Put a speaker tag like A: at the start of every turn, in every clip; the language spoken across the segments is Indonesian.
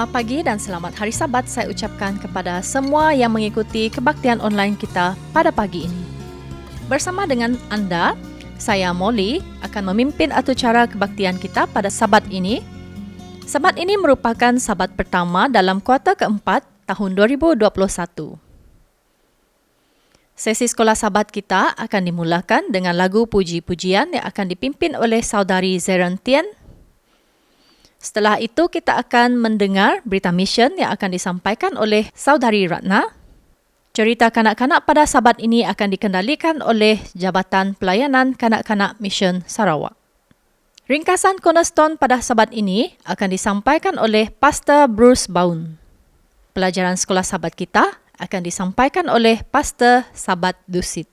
A: Selamat pagi dan selamat hari Sabat saya ucapkan kepada semua yang mengikuti kebaktian online kita pada pagi ini. Bersama dengan anda, saya Molly akan memimpin acara kebaktian kita pada Sabat ini. Sabat ini merupakan Sabat pertama dalam kuartal keempat tahun 2021. Sesi sekolah Sabat kita akan dimulakan dengan lagu puji-pujian yang akan dipimpin oleh Saudari Zeren Tien. Setelah itu kita akan mendengar berita mission yang akan disampaikan oleh Saudari Ratna. Cerita kanak-kanak pada Sabat ini akan dikendalikan oleh Jabatan Pelayanan Kanak-kanak Mission Sarawak. Ringkasan cornerstone pada Sabat ini akan disampaikan oleh Pastor Bruce Baun. Pelajaran sekolah Sabat kita akan disampaikan oleh Pastor Sabat Dusit.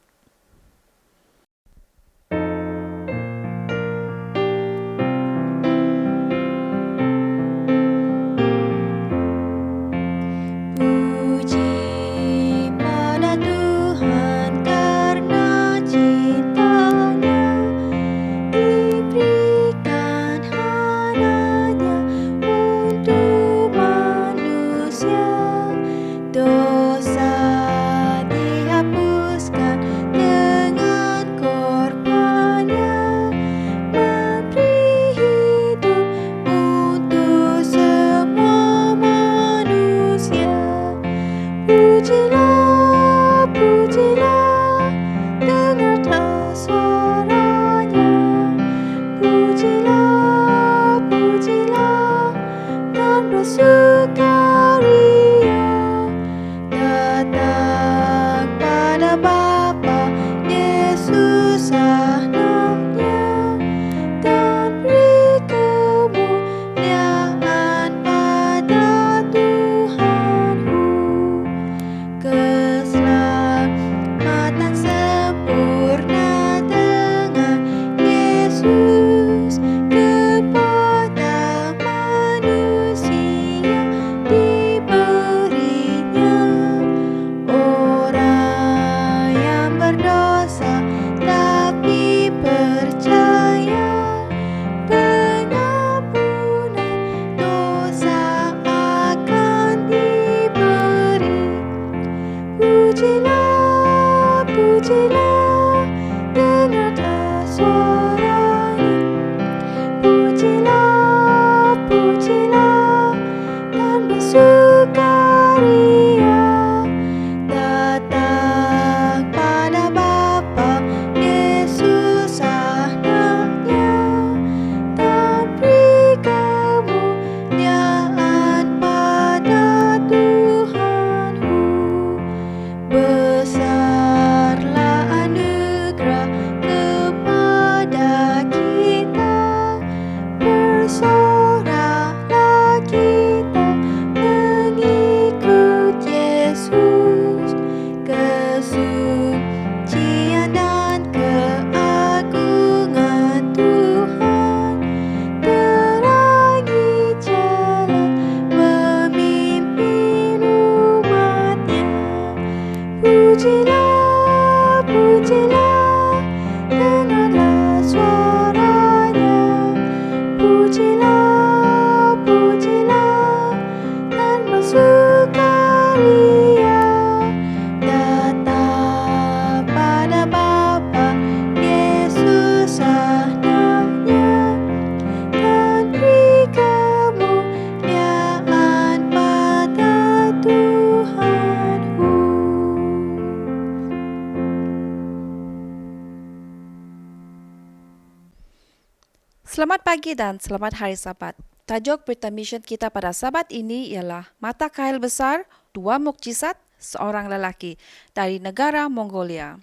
B: Selamat pagi dan selamat hari Sabat. Tajuk berita mission kita pada Sabat ini ialah Mata Kail Besar, Dua Mukjizat Seorang Lelaki dari negara Mongolia.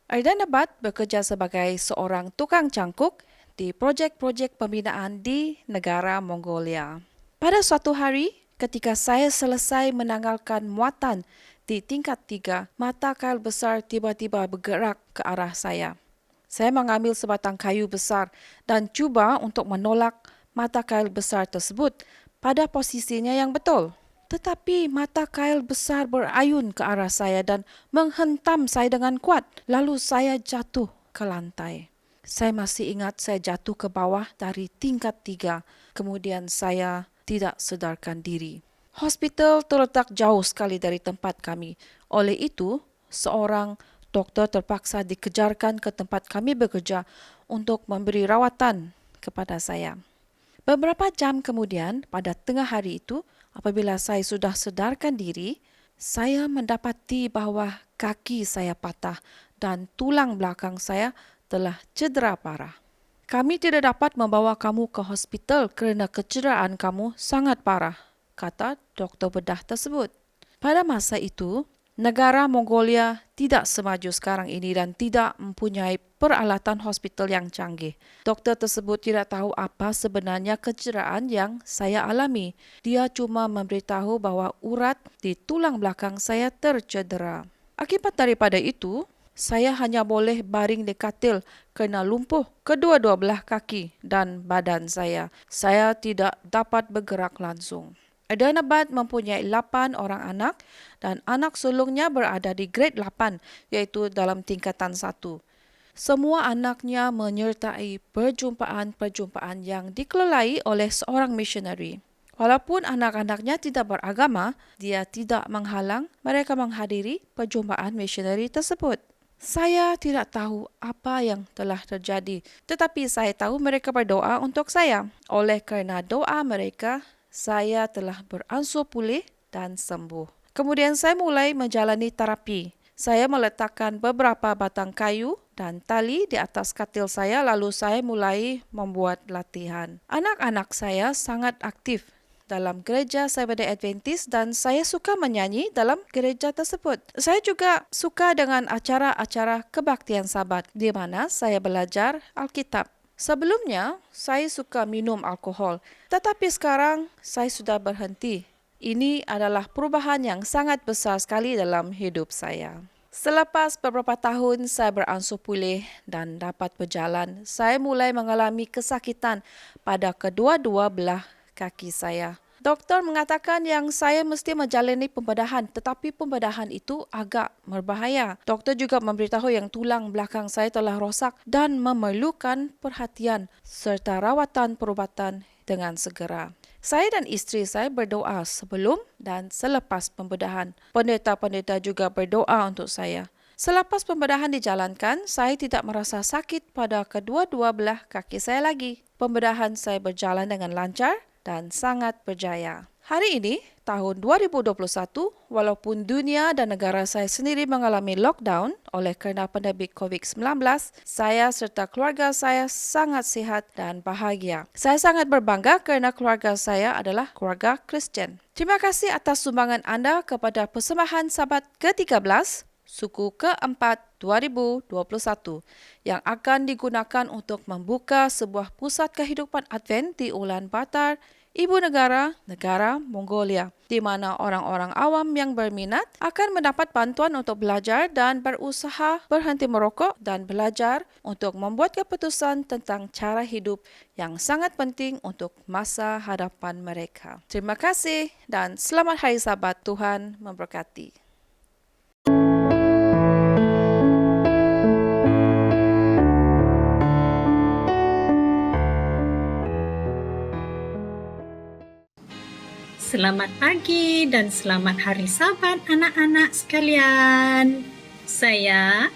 B: Aidan Nabat bekerja sebagai seorang tukang cangkuk di projek-projek pembinaan di negara Mongolia. Pada suatu hari, ketika saya selesai menanggalkan muatan di tingkat 3, mata kail besar tiba-tiba bergerak ke arah saya. Saya mengambil sebatang kayu besar dan cuba untuk menolak mata kail besar tersebut pada posisinya yang betul. Tetapi mata kail besar berayun ke arah saya dan menghentam saya dengan kuat. Lalu saya jatuh ke lantai. Saya masih ingat saya jatuh ke bawah dari tingkat 3. Kemudian saya tidak sedarkan diri. Hospital terletak jauh sekali dari tempat kami. Oleh itu, seorang doktor terpaksa dikejarkan ke tempat kami bekerja untuk memberi rawatan kepada saya. Beberapa jam kemudian, pada tengah hari itu, apabila saya sudah sedarkan diri, saya mendapati bahawa kaki saya patah dan tulang belakang saya telah cedera parah. Kami tidak dapat membawa kamu ke hospital kerana kecederaan kamu sangat parah, kata doktor bedah tersebut. Pada masa itu, negara Mongolia tidak semaju sekarang ini dan tidak mempunyai peralatan hospital yang canggih. Doktor tersebut tidak tahu apa sebenarnya kecederaan yang saya alami. Dia cuma memberitahu bahawa urat di tulang belakang saya tercedera. Akibat daripada itu, saya hanya boleh baring di katil kerana lumpuh kedua-dua belah kaki dan badan saya. Saya tidak dapat bergerak langsung. Aidarnabad mempunyai 8 orang anak dan anak sulungnya berada di grade 8 iaitu dalam tingkatan 1. Semua anaknya menyertai perjumpaan-perjumpaan yang dikelolai oleh seorang missionary. Walaupun anak-anaknya tidak beragama, dia tidak menghalang mereka menghadiri perjumpaan missionary tersebut. Saya tidak tahu apa yang telah terjadi, tetapi saya tahu mereka berdoa untuk saya. Oleh kerana doa mereka, saya telah beransur pulih dan sembuh. Kemudian saya mulai menjalani terapi. Saya meletakkan beberapa batang kayu dan tali di atas katil saya lalu saya mulai membuat latihan. Anak-anak saya sangat aktif dalam gereja Seventh-day Adventist dan saya suka menyanyi dalam gereja tersebut. Saya juga suka dengan acara-acara kebaktian Sabat di mana saya belajar Alkitab. Sebelumnya, saya suka minum alkohol, tetapi sekarang saya sudah berhenti. Ini adalah perubahan yang sangat besar sekali dalam hidup saya. Selepas beberapa tahun saya beransur pulih dan dapat berjalan, saya mulai mengalami kesakitan pada kedua-dua belah kaki saya. Doktor mengatakan yang saya mesti menjalani pembedahan tetapi pembedahan itu agak berbahaya. Doktor juga memberitahu yang tulang belakang saya telah rosak dan memerlukan perhatian serta rawatan perubatan dengan segera. Saya dan isteri saya berdoa sebelum dan selepas pembedahan. Pendeta-pendeta juga berdoa untuk saya. Selepas pembedahan dijalankan, saya tidak merasa sakit pada kedua-dua belah kaki saya lagi. Pembedahan saya berjalan dengan lancar dan sangat berjaya. Hari ini, tahun 2021, walaupun dunia dan negara saya sendiri mengalami lockdown oleh kerana pandemik COVID-19, saya serta keluarga saya sangat sihat dan bahagia. Saya sangat berbangga kerana keluarga saya adalah keluarga Kristian. Terima kasih atas sumbangan anda kepada persembahan Sabat ke-13, suku ke-4 2021 yang akan digunakan untuk membuka sebuah pusat kehidupan Advent di Ulaanbaatar, ibu negara Mongolia, di mana orang-orang awam yang berminat akan mendapat bantuan untuk belajar dan berusaha berhenti merokok dan belajar untuk membuat keputusan tentang cara hidup yang sangat penting untuk masa hadapan mereka. Terima kasih dan selamat Hari Sabat. Tuhan memberkati.
C: Selamat pagi dan selamat Hari Sabat anak-anak sekalian. Saya,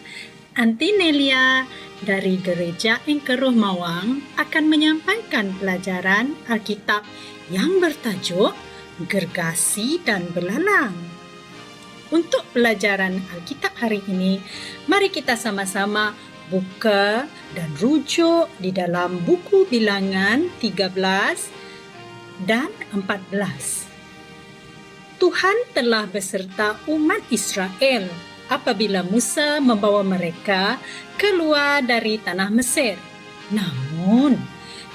C: Aunty Nelia dari Gereja Engkeruh Mawang akan menyampaikan pelajaran Alkitab yang bertajuk Gergasi dan Belalang. Untuk pelajaran Alkitab hari ini, mari kita sama-sama buka dan rujuk di dalam buku Bilangan 13 dan 14. Tuhan telah beserta umat Israel apabila Musa membawa mereka keluar dari tanah Mesir. Namun,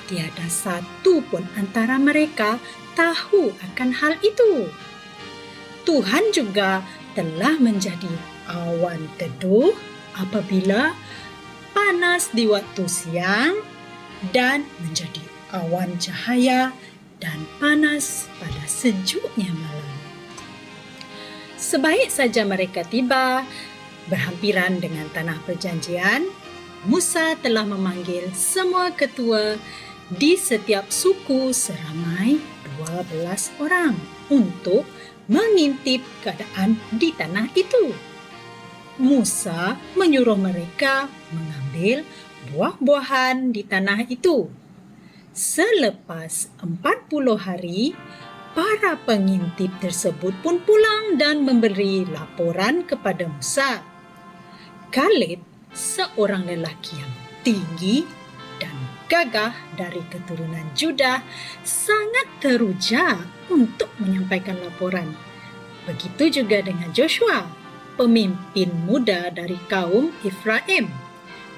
C: tiada satu pun antara mereka tahu akan hal itu. Tuhan juga telah menjadi awan teduh apabila panas di waktu siang dan menjadi awan cahaya dan panas pada sejuknya malam. Sebaik saja mereka tiba berhampiran dengan tanah perjanjian, Musa telah memanggil semua ketua di setiap suku seramai 12 orang untuk mengintip keadaan di tanah itu. Musa menyuruh mereka mengambil buah-buahan di tanah itu. Selepas 40 hari, para pengintip tersebut pun pulang dan memberi laporan kepada Musa. Kaleb, seorang lelaki yang tinggi dan gagah dari keturunan Judah, sangat teruja untuk menyampaikan laporan. Begitu juga dengan Joshua, pemimpin muda dari kaum Efraim,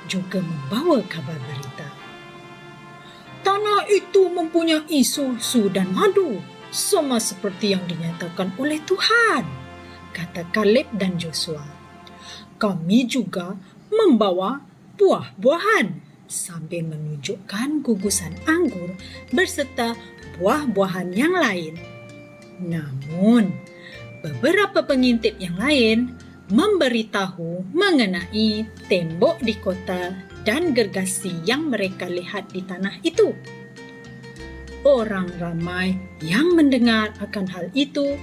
C: juga membawa kabar berita. Tanah itu mempunyai susu dan madu, sama seperti yang dinyatakan oleh Tuhan, kata Kaleb dan Joshua. Kami juga membawa buah-buahan sambil menunjukkan gugusan anggur berserta buah-buahan yang lain. Namun, beberapa pengintip yang lain memberitahu mengenai tembok di kota dan gergasi yang mereka lihat di tanah itu. Orang ramai yang mendengar akan hal itu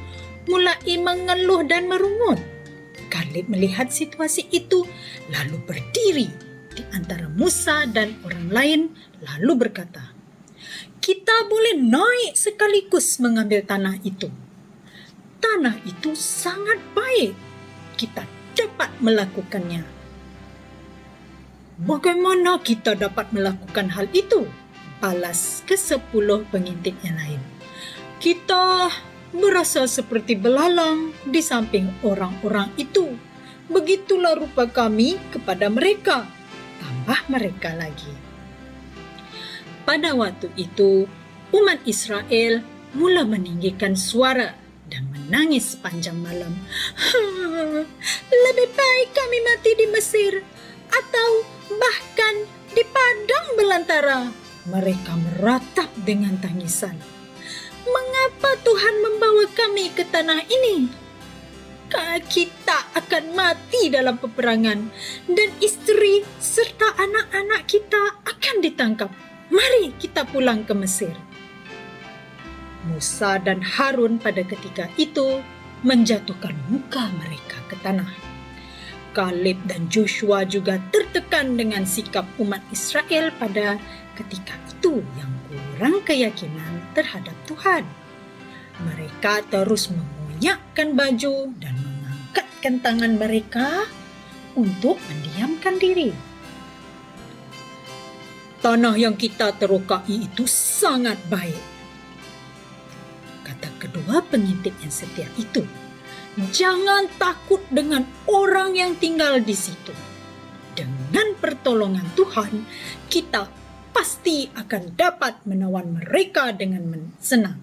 C: mulai mengeluh dan merungut. Kaleb melihat situasi itu lalu berdiri di antara Musa dan orang lain lalu berkata, "Kita boleh naik sekaligus mengambil tanah itu. Tanah itu sangat baik. Kita dapat melakukannya." "Bagaimana kita dapat melakukan hal itu?" balas ke-10 pengintip yang lain. "Kita berasa seperti belalang di samping orang-orang itu. Begitulah rupa kami kepada mereka," tambah mereka lagi. Pada waktu itu, umat Israel mula meninggikan suara dan menangis sepanjang malam. "Lebih baik kami mati di Mesir atau bahkan di padang belantara." Mereka meratap dengan tangisan. "Mengapa Tuhan membawa kami ke tanah ini? Kita akan mati dalam peperangan dan istri serta anak-anak kita akan ditangkap. Mari kita pulang ke Mesir." Musa dan Harun pada ketika itu menjatuhkan muka mereka ke tanah. Kaleb dan Joshua juga tertekan dengan sikap umat Israel pada ketika itu yang kurang keyakinan terhadap Tuhan. Mereka terus mengoyakkan baju dan mengangkatkan tangan mereka untuk mendiamkan diri. "Tanah yang kita terokai itu sangat baik," kata kedua pengintip yang setia itu. "Jangan takut dengan orang yang tinggal di situ. Dengan pertolongan Tuhan, kita pasti akan dapat menawan mereka dengan senang.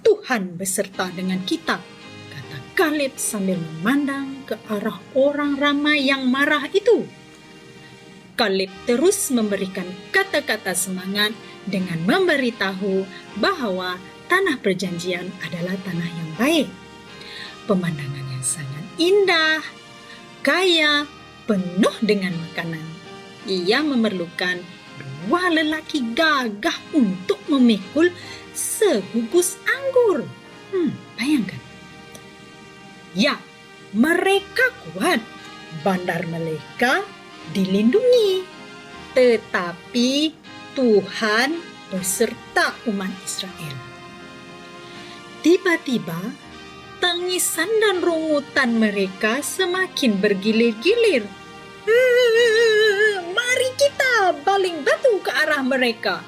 C: Tuhan beserta dengan kita," kata Kaleb sambil memandang ke arah orang ramai yang marah itu. Kaleb terus memberikan kata-kata semangat dengan memberitahu bahwa tanah perjanjian adalah tanah yang baik. Pemandangan yang sangat indah, kaya, penuh dengan makanan. Ia memerlukan 2 lelaki gagah untuk memikul segugus anggur. Bayangkan. Ya, mereka kuat. Bandar mereka dilindungi. Tetapi Tuhan beserta umat Israel. Tiba-tiba, tangisan dan rungutan mereka semakin bergilir-gilir. "Mari kita baling batu ke arah mereka,"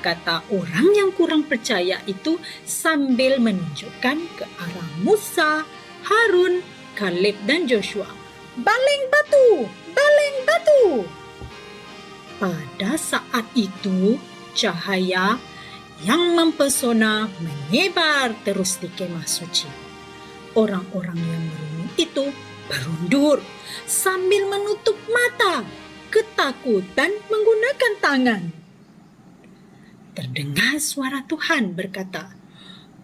C: kata orang yang kurang percaya itu sambil menunjukkan ke arah Musa, Harun, Kaleb dan Joshua. "Baling batu! Baling batu!" Pada saat itu, cahaya yang mempesona menyebar terus di kemah suci. Orang-orang yang merungut itu berundur sambil menutup mata, ketakutan menggunakan tangan. Terdengar suara Tuhan berkata,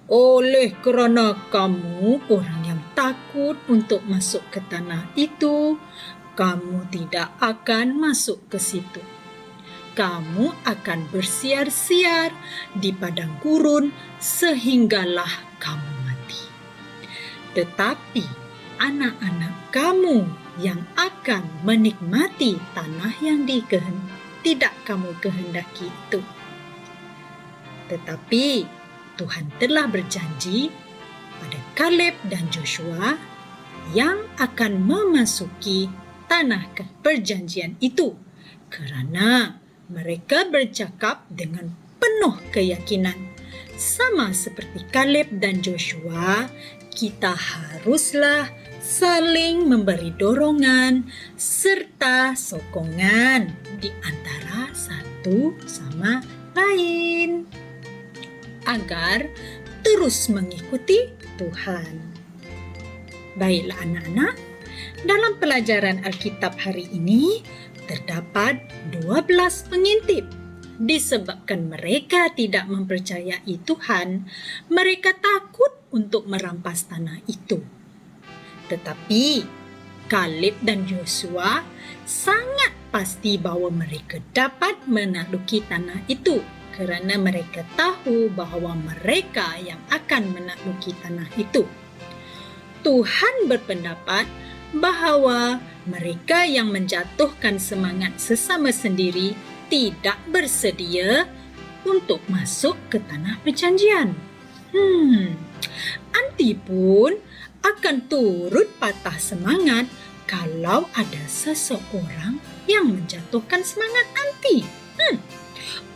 C: "Oleh kerana kamu orang yang takut untuk masuk ke tanah itu, kamu tidak akan masuk ke situ. kamu akan bersiar-siar di padang gurun sehinggalah kamu mati. Tetapi anak-anak kamu yang akan menikmati tanah yang tidak kamu kehendaki itu. Tetapi Tuhan telah berjanji pada Kaleb dan Joshua yang akan memasuki tanah perjanjian itu, kerana mereka bercakap dengan penuh keyakinan. Sama seperti Kaleb dan Joshua, kita haruslah saling memberi dorongan serta sokongan di antara satu sama lain agar terus mengikuti Tuhan. Baiklah anak-anak, dalam pelajaran Alkitab hari ini terdapat 12 pengintip. Disebabkan mereka tidak mempercayai Tuhan, mereka takut untuk merampas tanah itu. Tetapi Kaleb dan Joshua sangat pasti bahawa mereka dapat menakluki tanah itu, kerana mereka tahu bahawa mereka yang akan menakluki tanah itu. Tuhan berpendapat bahawa mereka yang menjatuhkan semangat sesama sendiri tidak bersedia untuk masuk ke tanah perjanjian. Anti pun akan turut patah semangat kalau ada seseorang yang menjatuhkan semangat anti.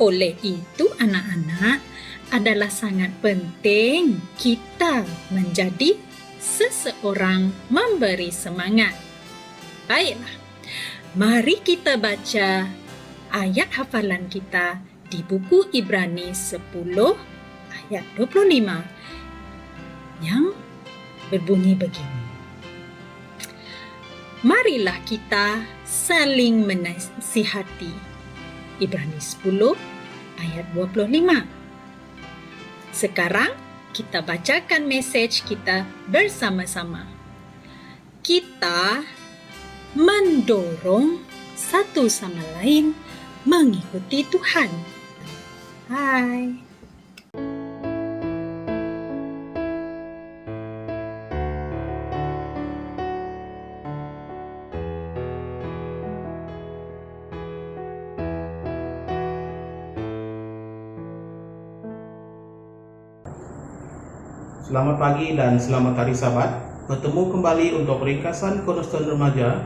C: Oleh itu anak-anak, adalah sangat penting kita menjadi seseorang memberi semangat. Baiklah, mari kita baca ayat hafalan kita di buku Ibrani 10 ayat 25 yang berbunyi begini. Marilah kita saling menasihati. Ibrani 10 ayat 25. Sekarang kita bacakan mesej kita bersama-sama. Kita mendorong satu sama lain mengikuti Tuhan. Hai.
D: Selamat pagi dan selamat hari Sabat. Bertemu kembali untuk ringkasan Cornerstone Remaja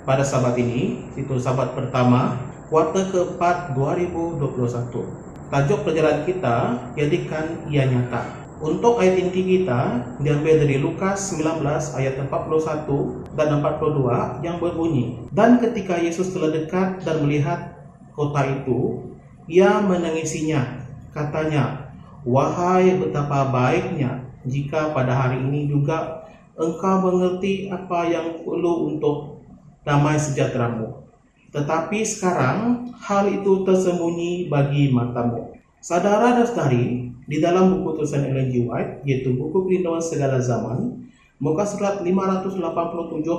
D: pada Sabat ini, itu Sabat pertama, kuartal keempat 2021. Tajuk pelajaran kita, jadikan ia nyata. Untuk ayat inti kita diambil dari Lukas 19 ayat 41 dan 42 yang berbunyi, dan ketika Yesus telah dekat dan melihat kota itu, ia menangisinya. Katanya, wahai betapa baiknya jika pada hari ini juga engkau mengerti apa yang perlu untuk damai sejahteramu. Tetapi sekarang hal itu tersembunyi bagi matamu. Saudara dan saudari, di dalam buku tulisan Ellen G. White, yaitu buku Kerinduan Segala Zaman, muka surat 587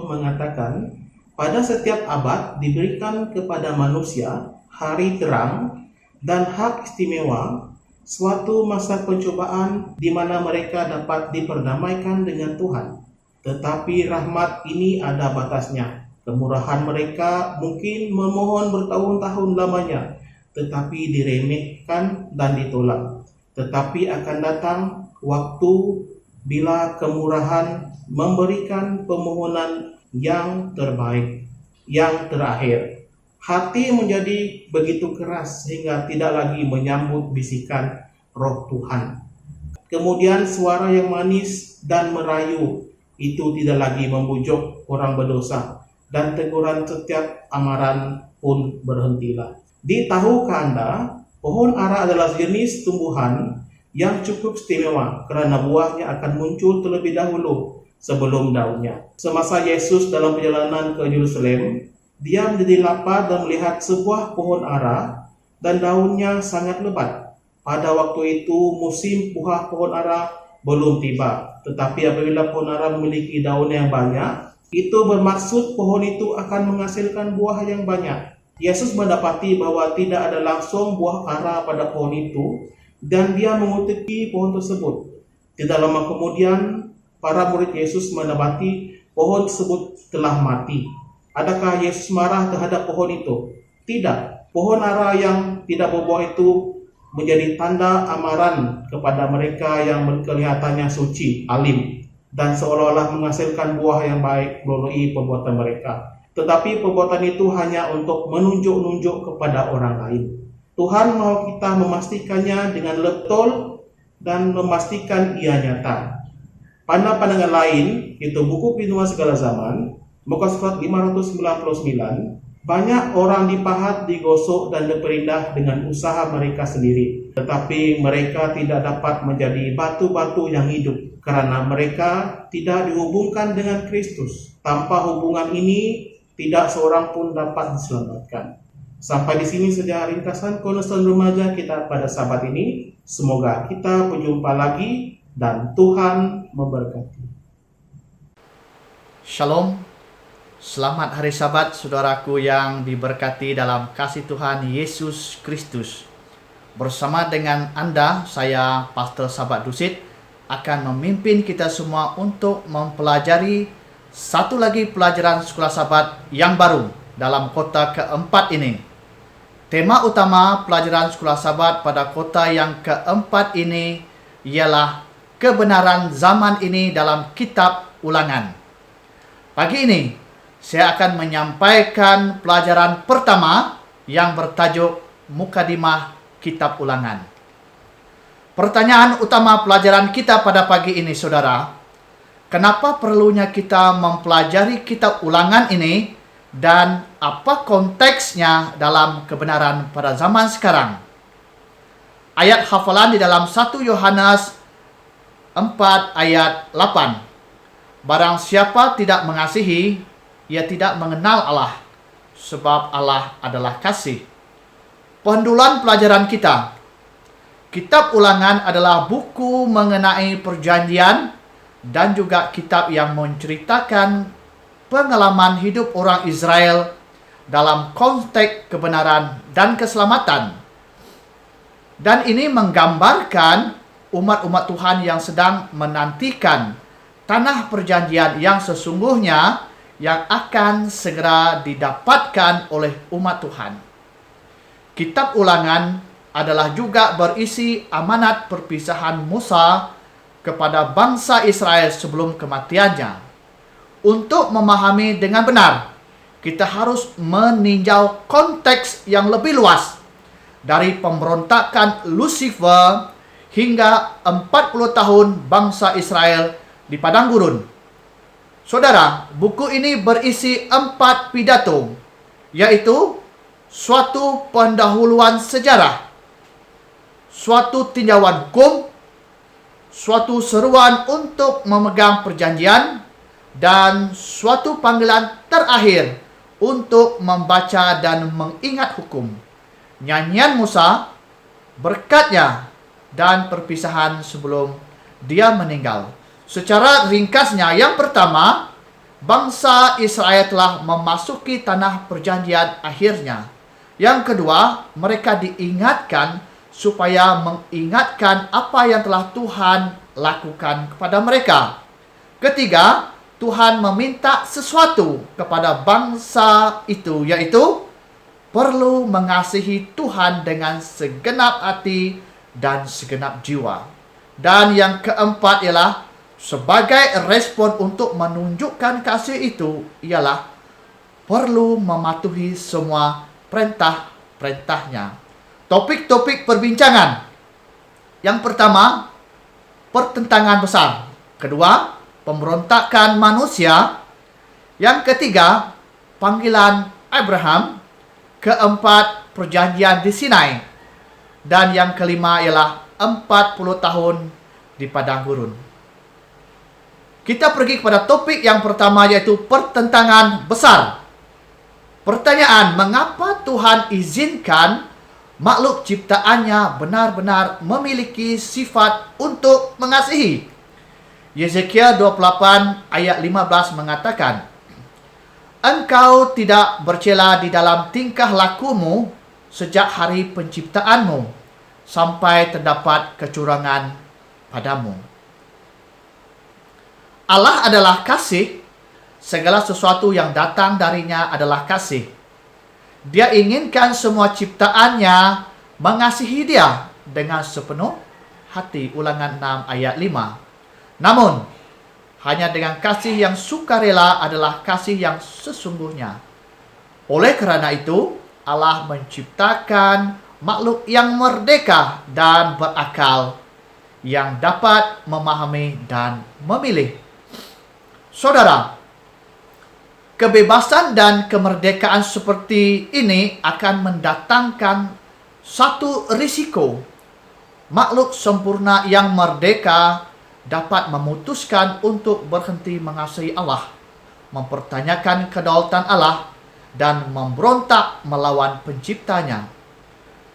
D: mengatakan, pada setiap abad diberikan kepada manusia hari terang dan hak istimewa, suatu masa pencobaan di mana mereka dapat diperdamaikan dengan Tuhan. Tetapi rahmat ini ada batasnya. Kemurahan mereka mungkin memohon bertahun-tahun lamanya, tetapi diremehkan dan ditolak. Tetapi akan datang waktu bila kemurahan memberikan permohonan yang terbaik, yang terakhir. Hati menjadi begitu keras sehingga tidak lagi menyambut bisikan Roh Tuhan. Kemudian suara yang manis dan merayu itu tidak lagi membujuk orang berdosa, dan teguran setiap amaran pun berhentilah. Tahukah Anda, pohon ara adalah jenis tumbuhan yang cukup istimewa kerana buahnya akan muncul terlebih dahulu sebelum daunnya. Semasa Yesus dalam perjalanan ke Yerusalem, dia menjadi lapar dan melihat sebuah pohon ara dan daunnya sangat lebat. Pada waktu itu musim buah pohon ara belum tiba. Tetapi apabila pohon ara memiliki daun yang banyak, itu bermaksud pohon itu akan menghasilkan buah yang banyak. Yesus mendapati bahwa tidak ada langsung buah ara pada pohon itu, dan dia mengutiki pohon tersebut. Tidak lama kemudian, para murid Yesus mendapati pohon tersebut telah mati. Adakah Yesus marah terhadap pohon itu? Tidak. Pohon ara yang tidak berbuah itu menjadi tanda amaran kepada mereka yang kelihatannya suci, alim, dan seolah-olah menghasilkan buah yang baik melalui perbuatan mereka. Tetapi perbuatan itu hanya untuk menunjuk-nunjuk kepada orang lain. Tuhan mau kita memastikannya dengan betul dan memastikan ia nyata. Pada pandangan lain, itu buku Perlindungan Segala Zaman, muka surat 599, banyak orang dipahat, digosok, dan diperindah dengan usaha mereka sendiri. Tetapi mereka tidak dapat menjadi batu-batu yang hidup, karena mereka tidak dihubungkan dengan Kristus. Tanpa hubungan ini, tidak seorang pun dapat diselamatkan. Sampai di sini saja ringkasan Cornerstone Remaja kita pada Sabat ini. Semoga kita berjumpa lagi dan Tuhan memberkati.
E: Shalom. Selamat hari Sabat saudaraku yang diberkati dalam kasih Tuhan Yesus Kristus. Bersama dengan Anda, saya Pastor Sabat Dusit akan memimpin kita semua untuk mempelajari satu lagi pelajaran sekolah Sabat yang baru dalam kota keempat ini. Tema utama pelajaran sekolah Sabat pada kota yang keempat ini ialah kebenaran zaman ini dalam kitab Ulangan. Pagi ini, saya akan menyampaikan pelajaran pertama yang bertajuk Mukadimah Kitab Ulangan. Pertanyaan utama pelajaran kita pada pagi ini, saudara, kenapa perlunya kita mempelajari kitab Ulangan ini dan apa konteksnya dalam kebenaran pada zaman sekarang? Ayat hafalan di dalam 1 Yohanes 4 ayat 8. Barang siapa tidak mengasihi, ia tidak mengenal Allah, sebab Allah adalah kasih. Pendulan pelajaran kita. Kitab Ulangan adalah buku mengenai perjanjian dan juga kitab yang menceritakan pengalaman hidup orang Israel dalam konteks kebenaran dan keselamatan. Dan ini menggambarkan umat-umat Tuhan yang sedang menantikan tanah perjanjian yang sesungguhnya yang akan segera didapatkan oleh umat Tuhan. Kitab Ulangan adalah juga berisi amanat perpisahan Musa kepada bangsa Israel sebelum kematiannya. Untuk memahami dengan benar, kita harus meninjau konteks yang lebih luas dari pemberontakan Lucifer hingga 40 tahun bangsa Israel di padang gurun. Saudara, buku ini berisi 4 pidato, yaitu suatu pendahuluan sejarah, suatu tinjauan hukum, suatu seruan untuk memegang perjanjian, dan suatu panggilan terakhir untuk membaca dan mengingat hukum, nyanyian Musa, berkatnya, dan perpisahan sebelum dia meninggal. Secara ringkasnya, yang pertama, bangsa Israel telah memasuki tanah perjanjian akhirnya. Yang kedua, mereka diingatkan supaya mengingatkan apa yang telah Tuhan lakukan kepada mereka. Ketiga, Tuhan meminta sesuatu kepada bangsa itu, yaitu perlu mengasihi Tuhan dengan segenap hati dan segenap jiwa. Dan yang keempat ialah sebagai respon untuk menunjukkan kasih itu ialah perlu mematuhi semua perintah-perintahnya. Topik-topik perbincangan. Yang pertama, pertentangan besar. Kedua, pemberontakan manusia. Yang ketiga, panggilan Abraham. Keempat, perjanjian di Sinai. Dan yang kelima ialah 40 tahun di padang gurun. Kita pergi kepada topik yang pertama, yaitu pertentangan besar. Pertanyaan, mengapa Tuhan izinkan makhluk ciptaannya benar-benar memiliki sifat untuk mengasihi? Yezekiel 28 ayat 15 mengatakan, engkau tidak bercela di dalam tingkah lakumu sejak hari penciptaanmu, sampai terdapat kecurangan padamu. Allah adalah kasih, segala sesuatu yang datang darinya adalah kasih. Dia inginkan semua ciptaannya mengasihi dia dengan sepenuh hati. Ulangan 6 ayat 5. Namun, hanya dengan kasih yang sukarela adalah kasih yang sesungguhnya. Oleh karena itu, Allah menciptakan makhluk yang merdeka dan berakal, yang dapat memahami dan memilih. Saudara, kebebasan dan kemerdekaan seperti ini akan mendatangkan satu risiko. Makhluk sempurna yang merdeka dapat memutuskan untuk berhenti mengasihi Allah, mempertanyakan kedaulatan Allah, dan memberontak melawan penciptanya.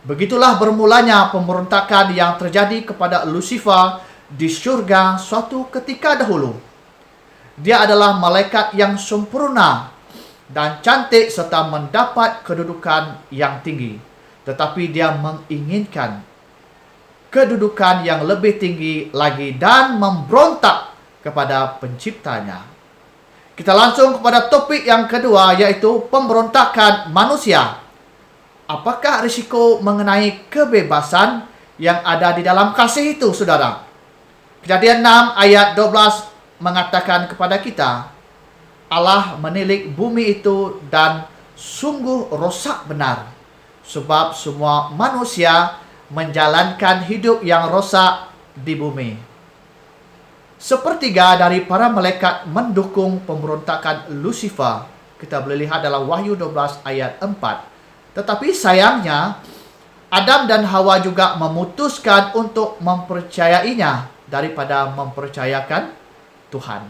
E: Begitulah bermulanya pemberontakan yang terjadi kepada Lucifer di surga suatu ketika dahulu. Dia adalah malaikat yang sempurna dan cantik serta mendapat kedudukan yang tinggi. Tetapi dia menginginkan kedudukan yang lebih tinggi lagi dan memberontak kepada penciptanya. Kita langsung kepada topik yang kedua, yaitu pemberontakan manusia. Apakah risiko mengenai kebebasan yang ada di dalam kasih itu, saudara? Kejadian 6 ayat 12 mengatakan kepada kita, Allah menilik bumi itu dan sungguh rosak benar, sebab semua manusia menjalankan hidup yang rosak di bumi. Sepertiga dari para malaikat mendukung pemberontakan Lucifer. Kita boleh lihat dalam Wahyu 12 ayat 4. Tetapi sayangnya, Adam dan Hawa juga memutuskan untuk mempercayainya daripada mempercayakan Tuhan.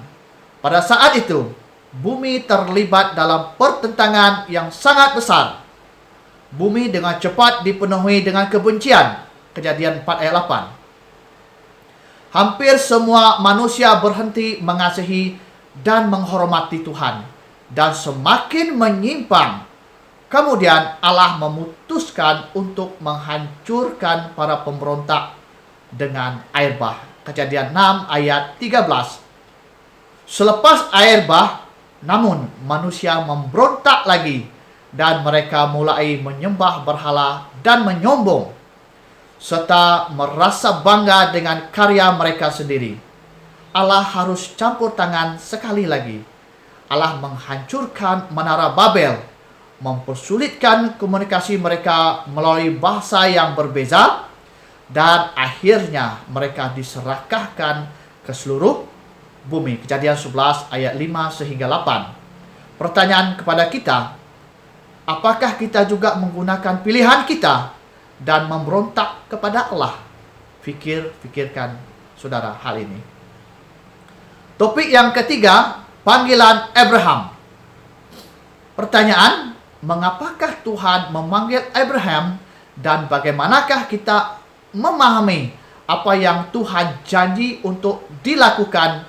E: Pada saat itu, bumi terlibat dalam pertentangan yang sangat besar. Bumi dengan cepat dipenuhi dengan kebencian. Kejadian 4 ayat 8. Hampir semua manusia berhenti mengasihi dan menghormati Tuhan, dan semakin menyimpang. Kemudian Allah memutuskan untuk menghancurkan para pemberontak dengan air bah. Kejadian 6 ayat 13. Selepas air bah, namun manusia memberontak lagi, dan mereka mulai menyembah berhala dan menyombong, serta merasa bangga dengan karya mereka sendiri. Allah harus campur tangan sekali lagi. Allah menghancurkan menara Babel, mempersulitkan komunikasi mereka melalui bahasa yang berbeza, dan akhirnya mereka diserahkan ke seluruh bumi. Kejadian 11 ayat 5 sehingga 8. Pertanyaan kepada kita, apakah kita juga menggunakan pilihan kita dan memberontak kepada Allah? Pikirkan saudara hal ini. Topik yang ketiga, panggilan Abraham. Pertanyaan, mengapakah Tuhan memanggil Abraham dan bagaimanakah kita memahami apa yang Tuhan janji untuk dilakukan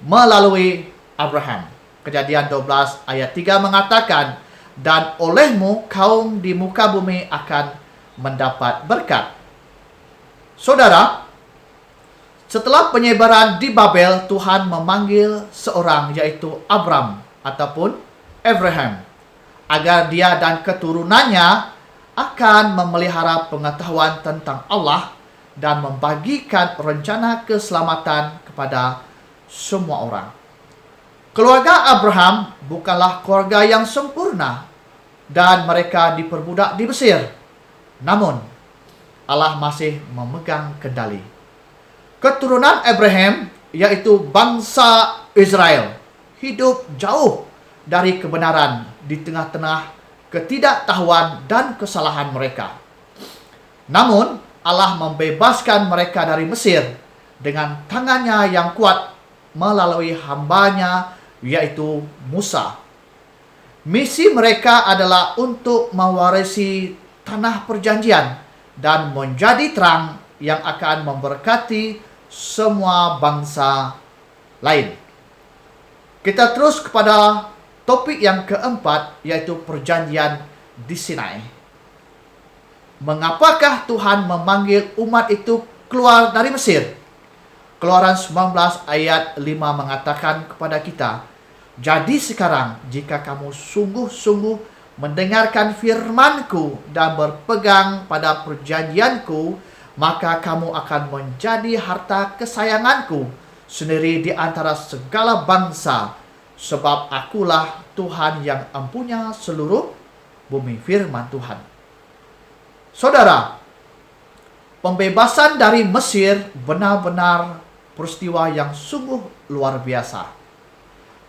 E: melalui Abraham? Kejadian 12 ayat 3 mengatakan, dan olehmu kaum di muka bumi akan mendapat berkat. Saudara, setelah penyebaran di Babel, Tuhan memanggil seorang, yaitu Abram ataupun Abraham, agar dia dan keturunannya akan memelihara pengetahuan tentang Allah dan membagikan rencana keselamatan kepada semua orang. Keluarga Abraham bukanlah keluarga yang sempurna, dan mereka diperbudak di Mesir. Namun, Allah masih memegang kendali. Keturunan Abraham, yaitu bangsa Israel, hidup jauh dari kebenaran di tengah-tengah ketidaktahuan dan kesalahan mereka. Namun, Allah membebaskan mereka dari Mesir dengan tangannya yang kuat melalui hambanya, yaitu Musa. Misi mereka adalah untuk mewarisi tanah perjanjian dan menjadi terang yang akan memberkati semua bangsa lain. Kita terus kepada topik yang keempat, yaitu perjanjian di Sinai. Mengapakah Tuhan memanggil umat itu keluar dari Mesir? Keluaran 19 ayat 5 mengatakan kepada kita, "Jadi sekarang jika kamu sungguh-sungguh mendengarkan firman-Ku dan berpegang pada perjanjian-Ku, maka kamu akan menjadi harta kesayangan-Ku sendiri di antara segala bangsa, sebab Akulah Tuhan yang empunya seluruh bumi." Firman Tuhan. Saudara, pembebasan dari Mesir benar-benar peristiwa yang sungguh luar biasa.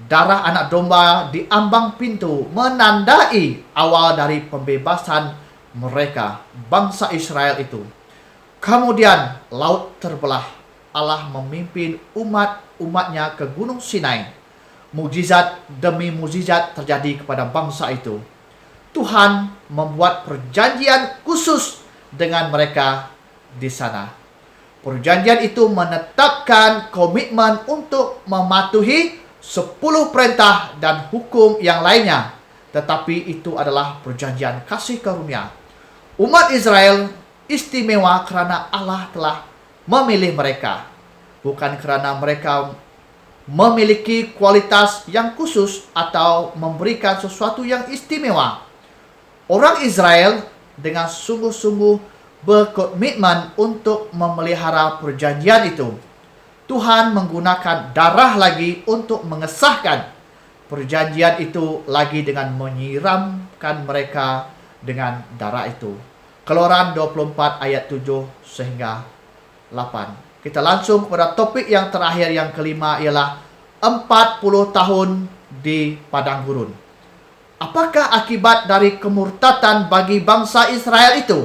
E: Darah anak domba di ambang pintu menandai awal dari pembebasan mereka, bangsa Israel itu. Kemudian laut terbelah. Allah memimpin umat-umatnya ke Gunung Sinai. Mukjizat demi mukjizat terjadi kepada bangsa itu. Tuhan membuat perjanjian khusus dengan mereka di sana. Perjanjian itu menetapkan komitmen untuk mematuhi 10 perintah dan hukum yang lainnya. Tetapi itu adalah perjanjian kasih karunia. Umat Israel istimewa karena Allah telah memilih mereka. Bukan karena mereka memiliki kualitas yang khusus atau memberikan sesuatu yang istimewa. Orang Israel dengan sungguh-sungguh berkomitmen untuk memelihara perjanjian itu. Tuhan menggunakan darah lagi untuk mengesahkan perjanjian itu lagi dengan menyiramkan mereka dengan darah itu. Keluaran 24 ayat 7 sehingga 8. Kita langsung kepada topik yang terakhir, yang kelima, ialah 40 tahun di padang gurun. Apakah akibat dari kemurtatan bagi bangsa Israel itu?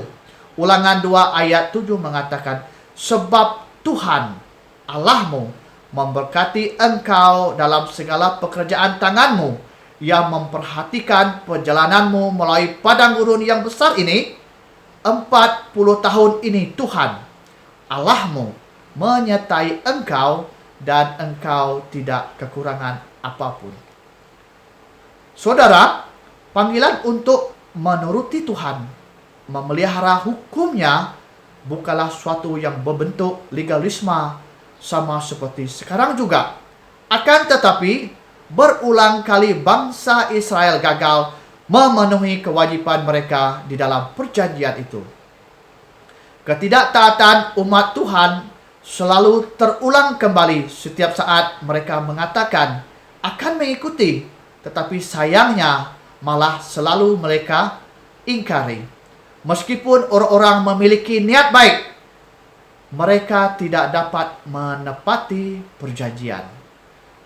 E: Ulangan 2 ayat 7 mengatakan, "Sebab Tuhan Allahmu memberkati engkau dalam segala pekerjaan tanganmu, yang memperhatikan perjalananmu melalui padang gurun yang besar ini. 40 tahun ini Tuhan Allahmu menyertai engkau, dan engkau tidak kekurangan apapun." Saudara, panggilan untuk menuruti Tuhan, memelihara hukumnya, bukanlah suatu yang berbentuk legalisme sama seperti sekarang juga. Akan tetapi, berulang kali bangsa Israel gagal memenuhi kewajiban mereka di dalam perjanjian itu. Ketidaktaatan umat Tuhan selalu terulang kembali setiap saat mereka mengatakan akan mengikuti, tetapi sayangnya malah selalu mereka ingkari. Meskipun orang-orang memiliki niat baik, mereka tidak dapat menepati perjanjian.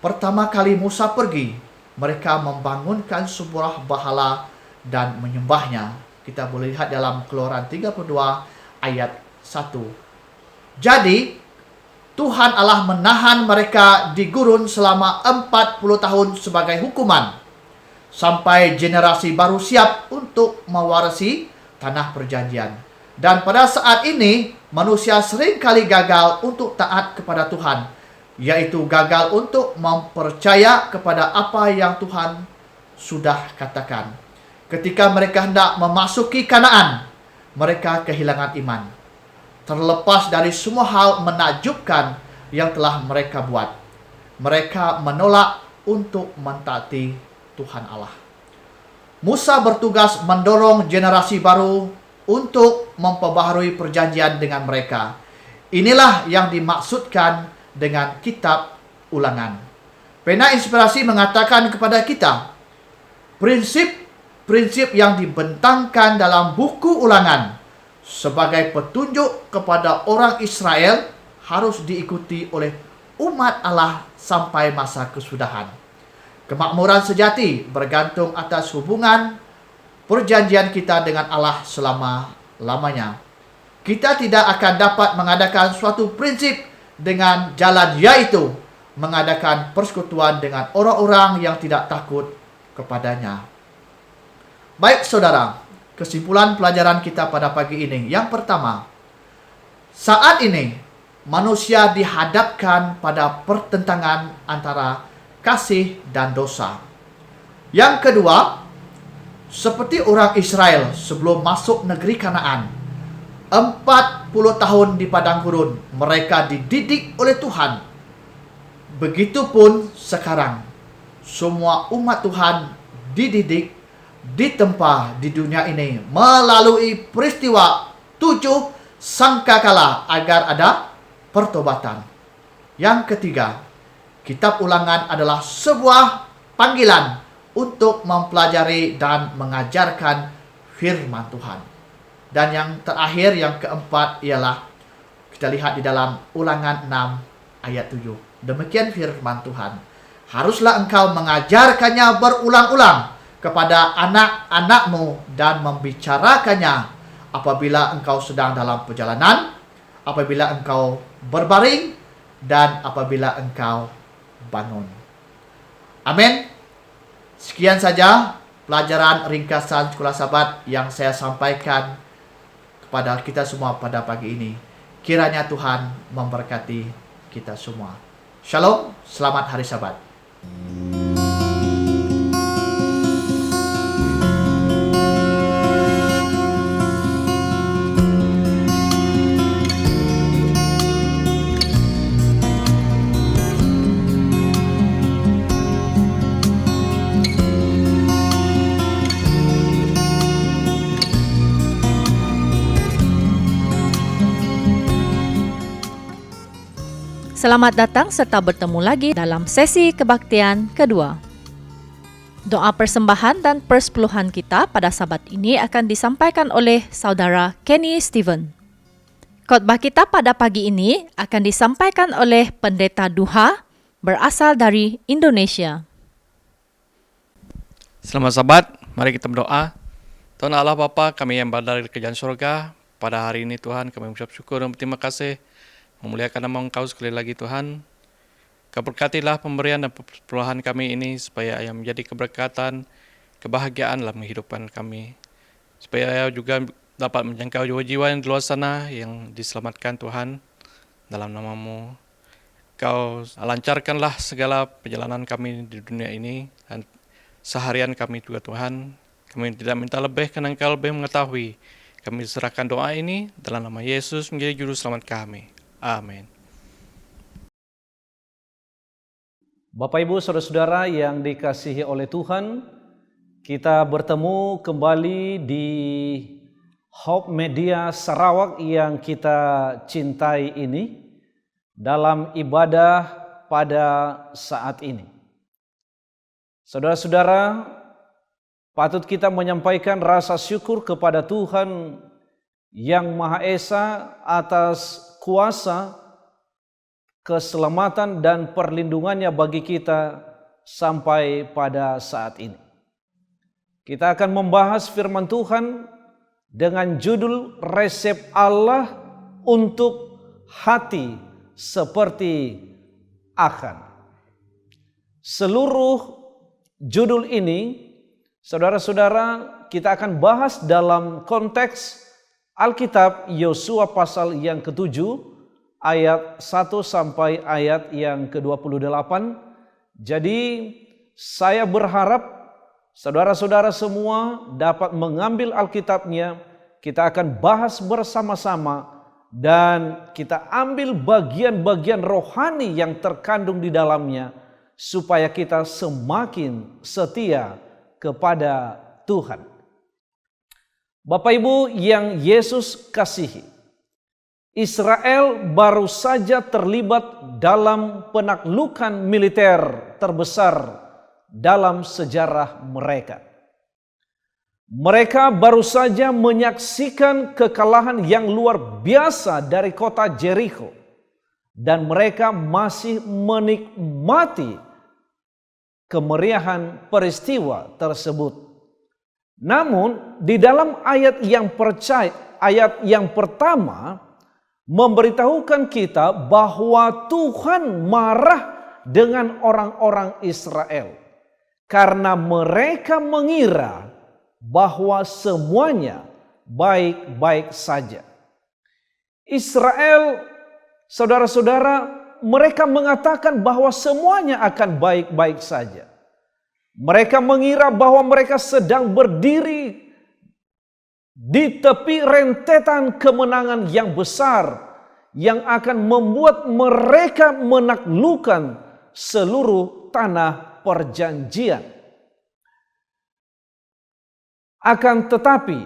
E: Pertama kali Musa pergi, mereka membangunkan sebuah bahala dan menyembahnya. Kita boleh lihat dalam Keluaran 32 ayat 1. Jadi, Tuhan Allah menahan mereka di gurun selama 40 tahun sebagai hukuman, sampai generasi baru siap untuk mewarisi tanah perjanjian. Dan pada saat ini, manusia seringkali gagal untuk taat kepada Tuhan, yaitu gagal untuk mempercaya kepada apa yang Tuhan sudah katakan. Ketika mereka hendak memasuki Kanaan, mereka kehilangan iman, terlepas dari semua hal menakjubkan yang telah mereka buat. Mereka menolak untuk mentaati Tuhan Allah. Musa bertugas mendorong generasi baru untuk memperbaharui perjanjian dengan mereka. Inilah yang dimaksudkan dengan kitab Ulangan. Pena Inspirasi mengatakan kepada kita, prinsip-prinsip yang dibentangkan dalam buku Ulangan sebagai petunjuk kepada orang Israel harus diikuti oleh umat Allah sampai masa kesudahan. Kemakmuran sejati bergantung atas hubungan perjanjian kita dengan Allah selama-lamanya. Kita tidak akan dapat mengadakan suatu prinsip dengan jalan, yaitu mengadakan persekutuan dengan orang-orang yang tidak takut kepadanya. Baik saudara, kesimpulan pelajaran kita pada pagi ini. Yang pertama, saat ini manusia dihadapkan pada pertentangan antara kasih dan dosa. Yang kedua, seperti orang Israel sebelum masuk negeri Kanaan, 40 tahun di padang gurun mereka dididik oleh Tuhan. Begitupun sekarang, semua umat Tuhan dididik, ditempa di dunia ini melalui peristiwa 7 sangkakala agar ada pertobatan. Yang ketiga, kitab Ulangan adalah sebuah panggilan untuk mempelajari dan mengajarkan firman Tuhan. Dan yang terakhir, yang keempat ialah kita lihat di dalam Ulangan 6 ayat 7. Demikian firman Tuhan. Haruslah engkau mengajarkannya berulang-ulang kepada anak-anakmu dan membicarakannya apabila engkau sedang dalam perjalanan, apabila engkau berbaring, dan apabila engkau bangun. Amin. Sekian saja pelajaran ringkasan Sekolah Sabat yang saya sampaikan kepada kita semua pada pagi ini. Kiranya Tuhan memberkati kita semua. Shalom, selamat hari Sabat.
A: Selamat datang serta bertemu lagi dalam sesi kebaktian kedua. Doa persembahan dan persepuluhan kita pada Sabat ini akan disampaikan oleh Saudara Kenny Steven. Khotbah kita pada pagi ini akan disampaikan oleh Pendeta Duha berasal dari Indonesia.
F: Selamat Sabat, mari kita berdoa. Tuhan Allah Bapa kami yang berada di kerajaan surga, pada hari ini Tuhan kami mengucap syukur dan berterima kasih, memuliakan nama Engkau sekali lagi Tuhan. Kau berkatilah pemberian dan perpuluhan kami ini supaya yang menjadi keberkatan, kebahagiaan dalam kehidupan kami. Supaya juga dapat menjangkau jiwa-jiwa yang di luar sana yang diselamatkan Tuhan dalam nama-Mu. Kau lancarkanlah segala perjalanan kami di dunia ini dan seharian kami juga Tuhan. Kami tidak minta lebih karena Engkau lebih mengetahui. Kami serahkan doa ini dalam nama Yesus menjadi juru selamat kami. Amin.
G: Bapak Ibu Saudara-saudara yang dikasihi oleh Tuhan, kita bertemu kembali di Hope Media Sarawak yang kita cintai ini dalam ibadah pada saat ini. Saudara-saudara, patut kita menyampaikan rasa syukur kepada Tuhan yang Maha Esa atas kuasa, keselamatan dan perlindungannya bagi kita sampai pada saat ini. Kita akan membahas firman Tuhan dengan judul Resep Allah untuk Hati Seperti Akan. Seluruh judul ini, saudara-saudara, kita akan bahas dalam konteks Alkitab Yosua pasal yang ke-7 ayat 1 sampai ayat yang ke-28. Jadi saya berharap saudara-saudara semua dapat mengambil Alkitabnya, kita akan bahas bersama-sama dan kita ambil bagian-bagian rohani yang terkandung di dalamnya supaya kita semakin setia kepada Tuhan. Bapak Ibu yang Yesus kasihi, Israel baru saja terlibat dalam penaklukan militer terbesar dalam sejarah mereka. Mereka baru saja menyaksikan kekalahan yang luar biasa dari kota Jericho, dan mereka masih menikmati kemeriahan peristiwa tersebut. Namun di dalam ayat yang pertama memberitahukan kita bahwa Tuhan marah dengan orang-orang Israel karena mereka mengira bahwa semuanya baik-baik saja. Israel, saudara-saudara, mereka mengatakan bahwa semuanya akan baik-baik saja. Mereka mengira bahwa mereka sedang berdiri di tepi rentetan kemenangan yang besar yang akan membuat mereka menaklukkan seluruh tanah perjanjian. Akan tetapi,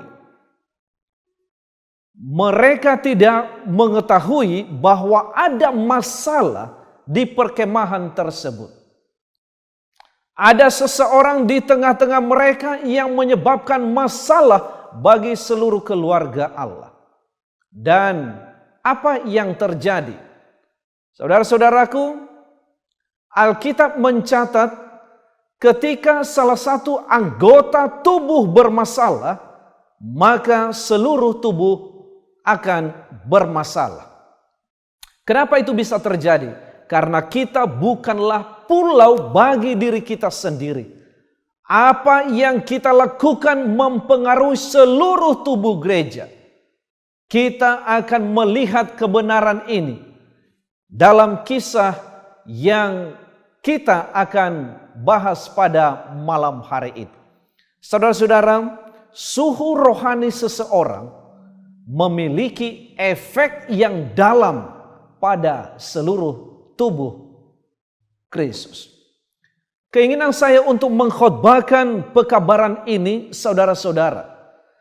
G: mereka tidak mengetahui bahwa ada masalah di perkemahan tersebut. Ada seseorang di tengah-tengah mereka yang menyebabkan masalah bagi seluruh keluarga Allah. Dan apa yang terjadi? Saudara-saudaraku, Alkitab mencatat ketika salah satu anggota tubuh bermasalah, maka seluruh tubuh akan bermasalah. Kenapa itu bisa terjadi? Karena kita bukanlah pulau bagi diri kita sendiri. Apa yang kita lakukan mempengaruhi seluruh tubuh gereja. Kita akan melihat kebenaran ini dalam kisah yang kita akan bahas pada malam hari ini. Saudara-saudara, suhu rohani seseorang memiliki efek yang dalam pada seluruh tubuh Kristus. Keinginan saya untuk mengkhotbahkan pekabaran ini, saudara-saudara,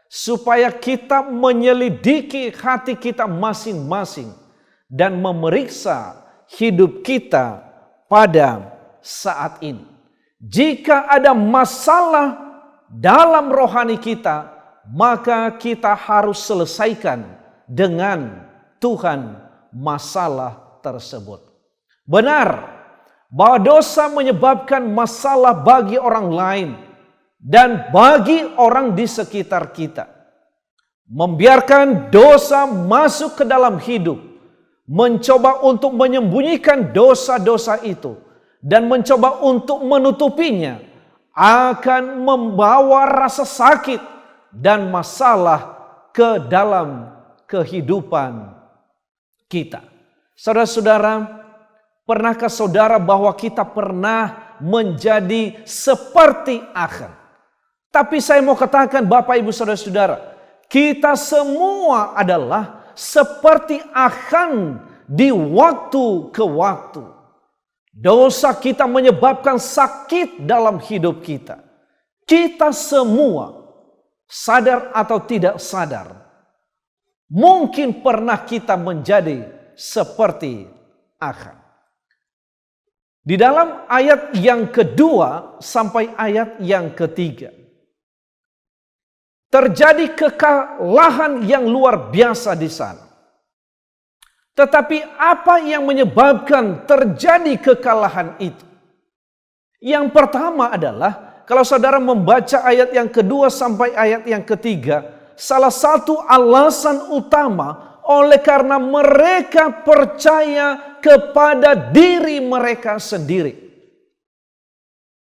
G: supaya kita menyelidiki hati kita masing-masing dan memeriksa hidup kita pada saat ini. Jika ada masalah dalam rohani kita, maka kita harus selesaikan dengan Tuhan masalah tersebut. Benar bahwa dosa menyebabkan masalah bagi orang lain dan bagi orang di sekitar kita. Membiarkan dosa masuk ke dalam hidup, mencoba untuk menyembunyikan dosa-dosa itu dan mencoba untuk menutupinya akan membawa rasa sakit dan masalah ke dalam kehidupan kita. Saudara-saudara, pernahkah saudara bahwa kita pernah menjadi seperti Achan? Tapi saya mau katakan Bapak Ibu Saudara-saudara, kita semua adalah seperti Achan di waktu ke waktu. Dosa kita menyebabkan sakit dalam hidup kita. Kita semua, sadar atau tidak sadar, mungkin pernah kita menjadi seperti Achan. Di dalam ayat yang kedua sampai ayat yang ketiga, terjadi kekalahan yang luar biasa di sana. Tetapi apa yang menyebabkan terjadi kekalahan itu? Yang pertama adalah, kalau saudara membaca ayat yang kedua sampai ayat yang ketiga, salah satu alasan utama oleh karena mereka percaya kepada diri mereka sendiri.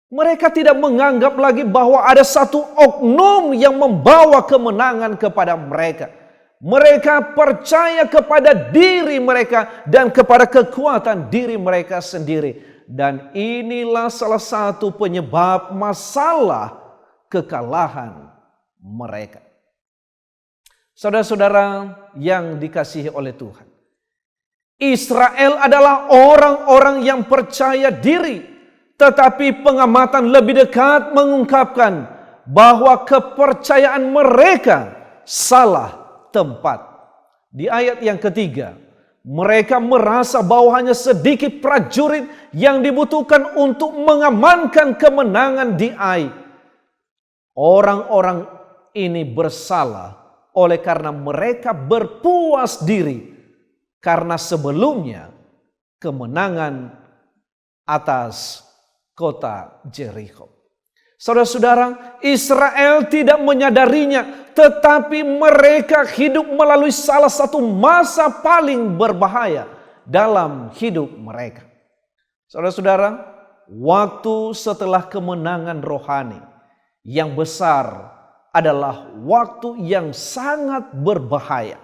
G: Mereka tidak menganggap lagi bahwa ada satu oknum yang membawa kemenangan kepada mereka. Mereka percaya kepada diri mereka dan kepada kekuatan diri mereka sendiri. Dan inilah salah satu penyebab masalah kekalahan mereka. Saudara-saudara yang dikasihi oleh Tuhan, Israel adalah orang-orang yang percaya diri, tetapi pengamatan lebih dekat mengungkapkan bahwa kepercayaan mereka salah tempat. Di ayat yang ketiga, mereka merasa bahwa hanya sedikit prajurit yang dibutuhkan untuk mengamankan kemenangan di Ai. Orang-orang ini bersalah oleh karena mereka berpuas diri karena sebelumnya kemenangan atas kota Jericho. Saudara-saudara, Israel tidak menyadarinya, tetapi mereka hidup melalui salah satu masa paling berbahaya dalam hidup mereka. Saudara-saudara, waktu setelah kemenangan rohani yang besar adalah waktu yang sangat berbahaya.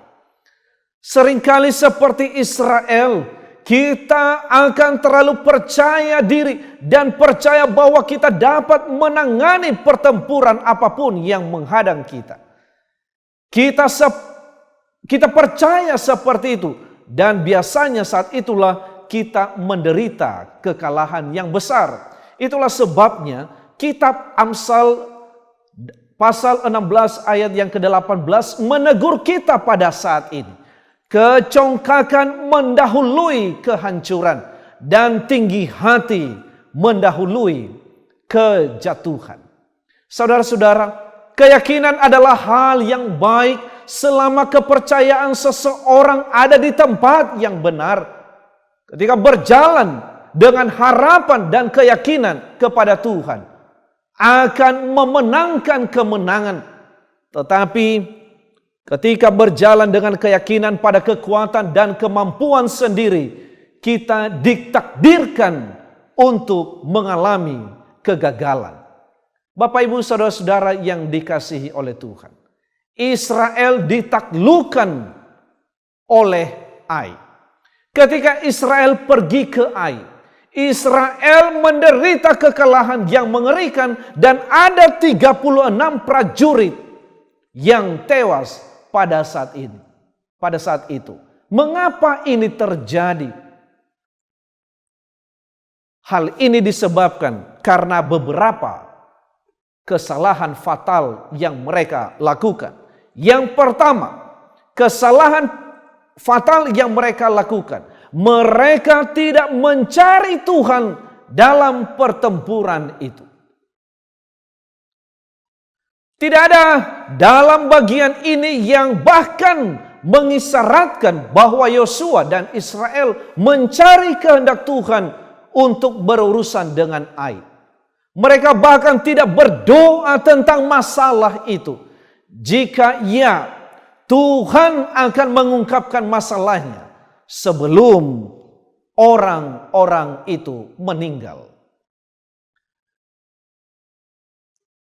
G: Seringkali seperti Israel, kita akan terlalu percaya diri dan percaya bahwa kita dapat menangani pertempuran apapun yang menghadang kita. Kita percaya seperti itu, dan biasanya saat itulah kita menderita kekalahan yang besar. Itulah sebabnya kitab Amsal pasal 16 ayat yang ke-18 menegur kita pada saat ini. Kecongkakan mendahului kehancuran dan tinggi hati mendahului kejatuhan. Saudara-saudara, keyakinan adalah hal yang baik selama kepercayaan seseorang ada di tempat yang benar. Ketika berjalan dengan harapan dan keyakinan kepada Tuhan, akan memenangkan kemenangan. Tetapi ketika berjalan dengan keyakinan pada kekuatan dan kemampuan sendiri, kita ditakdirkan untuk mengalami kegagalan. Bapak, Ibu, saudara-saudara yang dikasihi oleh Tuhan, Israel ditaklukkan oleh Ai. Ketika Israel pergi ke Ai, Israel menderita kekalahan yang mengerikan dan ada 36 prajurit yang tewas pada saat itu. Mengapa ini terjadi? Hal ini disebabkan karena beberapa kesalahan fatal yang mereka lakukan. Yang pertama, kesalahan fatal yang mereka lakukan, mereka tidak mencari Tuhan dalam pertempuran itu. Tidak ada dalam bagian ini yang bahkan mengisyaratkan bahwa Yosua dan Israel mencari kehendak Tuhan untuk berurusan dengan Ai. Mereka bahkan tidak berdoa tentang masalah itu. Jika ya, Tuhan akan mengungkapkan masalahnya sebelum orang-orang itu meninggal.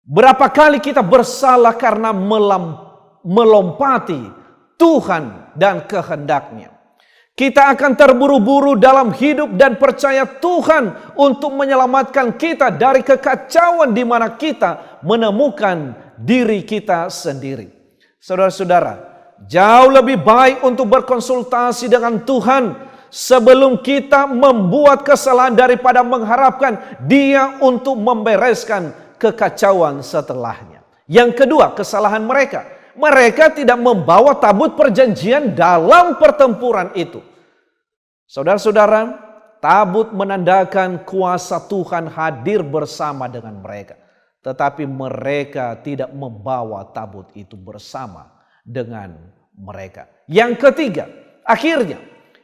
G: Berapa kali kita bersalah karena melompati Tuhan dan kehendaknya. Kita akan terburu-buru dalam hidup dan percaya Tuhan untuk menyelamatkan kita dari kekacauan di mana kita menemukan diri kita sendiri. Saudara-saudara, jauh lebih baik untuk berkonsultasi dengan Tuhan sebelum kita membuat kesalahan daripada mengharapkan Dia untuk membereskan kekacauan setelahnya. Yang kedua, kesalahan mereka. Mereka tidak membawa tabut perjanjian dalam pertempuran itu. Saudara-saudara, tabut menandakan kuasa Tuhan hadir bersama dengan mereka. Tetapi mereka tidak membawa tabut itu bersama dengan mereka. Yang ketiga, akhirnya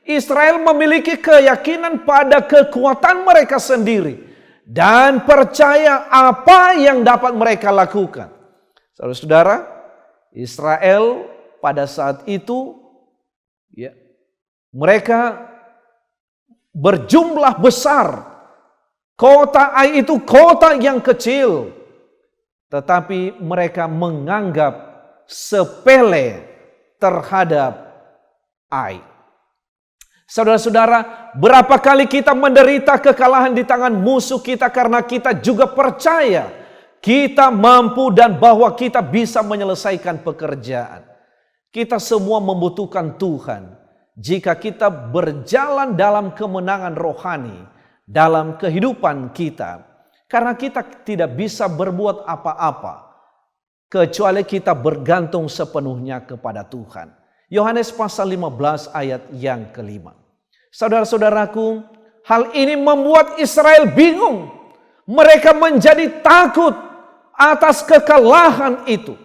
G: Israel memiliki keyakinan pada kekuatan mereka sendiri dan percaya apa yang dapat mereka lakukan. Saudara-saudara, Israel pada saat itu mereka berjumlah besar. Kota Ai itu kota yang kecil, tetapi mereka menganggap sepele terhadap Ai. Saudara-saudara, berapa kali kita menderita kekalahan di tangan musuh kita karena kita juga percaya kita mampu dan bahwa kita bisa menyelesaikan pekerjaan. Kita semua membutuhkan Tuhan. Jika kita berjalan dalam kemenangan rohani dalam kehidupan kita, karena kita tidak bisa berbuat apa-apa kecuali kita bergantung sepenuhnya kepada Tuhan. Yohanes pasal 15 ayat yang kelima. Saudara-saudaraku, hal ini membuat Israel bingung. Mereka menjadi takut atas kekalahan itu.